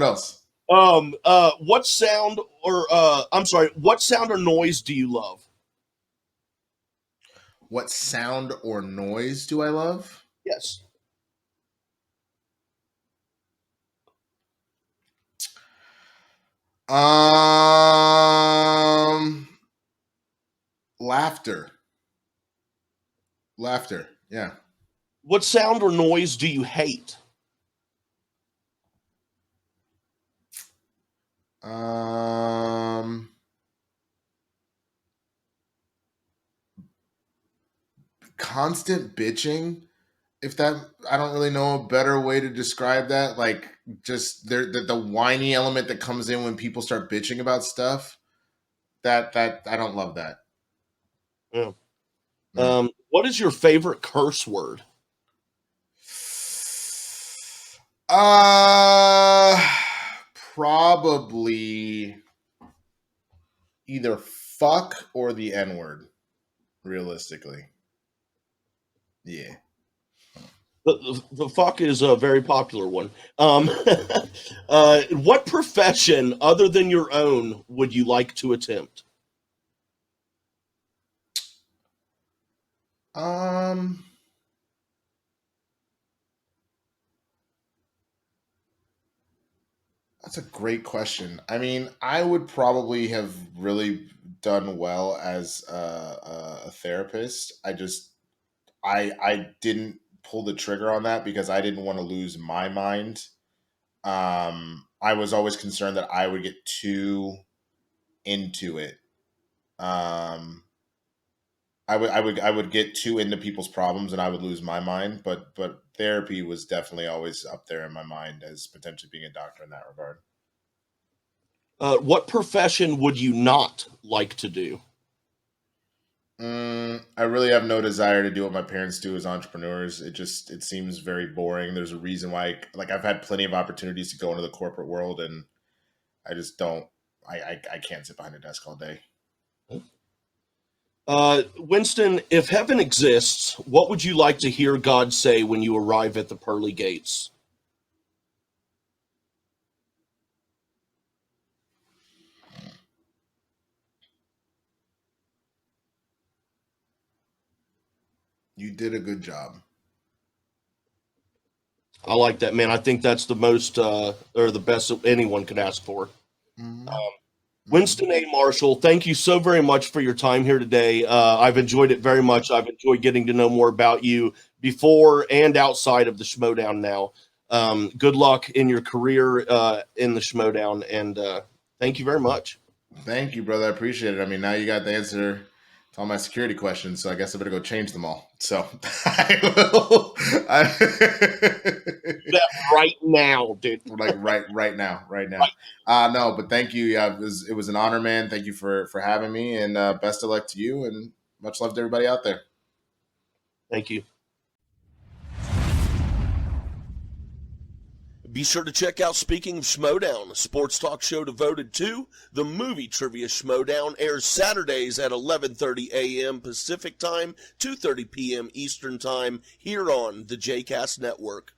What sound or I'm sorry, what sound or noise do you love? What sound or noise do I love? Yes. Laughter. Yeah. What sound or noise do you hate? Um, Constant bitching. If that, I don't really know a better way to describe that. Like, just the whiny element that comes in when people start bitching about stuff. That I don't love that. Yeah. No. What is your favorite curse word? Uh, Probably either fuck or the N word. Realistically, yeah. The fuck is a very popular one. What profession other than your own would you like to attempt? Um, that's a great question. I mean, I would probably have really done well as a therapist. I didn't pull the trigger on that because I didn't want to lose my mind. I was always concerned that I would get too into it. Um, I would get too into people's problems and I would lose my mind. But therapy was definitely always up there in my mind as potentially being a doctor in that regard. What profession would you not like to do? I really have no desire to do what my parents do as entrepreneurs. It seems very boring. There's a reason why, like, I've had plenty of opportunities to go into the corporate world, and I just don't. I can't sit behind a desk all day. Winston, if heaven exists, what would you like to hear God say when you arrive at the pearly gates? You did a good job. I like that, man. I think that's the most or the best that anyone could ask for. Mm-hmm. Mm-hmm. Winston A. Marshall, thank you so very much for your time here today. I've enjoyed it very much. I've enjoyed getting to know more about you before and outside of the Schmoedown now. Good luck in your career in the Schmoedown, and thank you very much. Thank you, brother. I appreciate it. I mean, now you got the answer to all my security questions, so I guess I better go change them all. So I will. Do that right now, dude. Like right now, right now. Right. No, but thank you. Yeah, it was an honor, man. Thank you for having me, and best of luck to you, and much love to everybody out there. Thank you. Be sure to check out Speaking of Schmoedown, a sports talk show devoted to the movie trivia. Schmoedown airs Saturdays at 11:30 a.m. Pacific Time, 2:30 p.m. Eastern Time, here on the Jcast Network.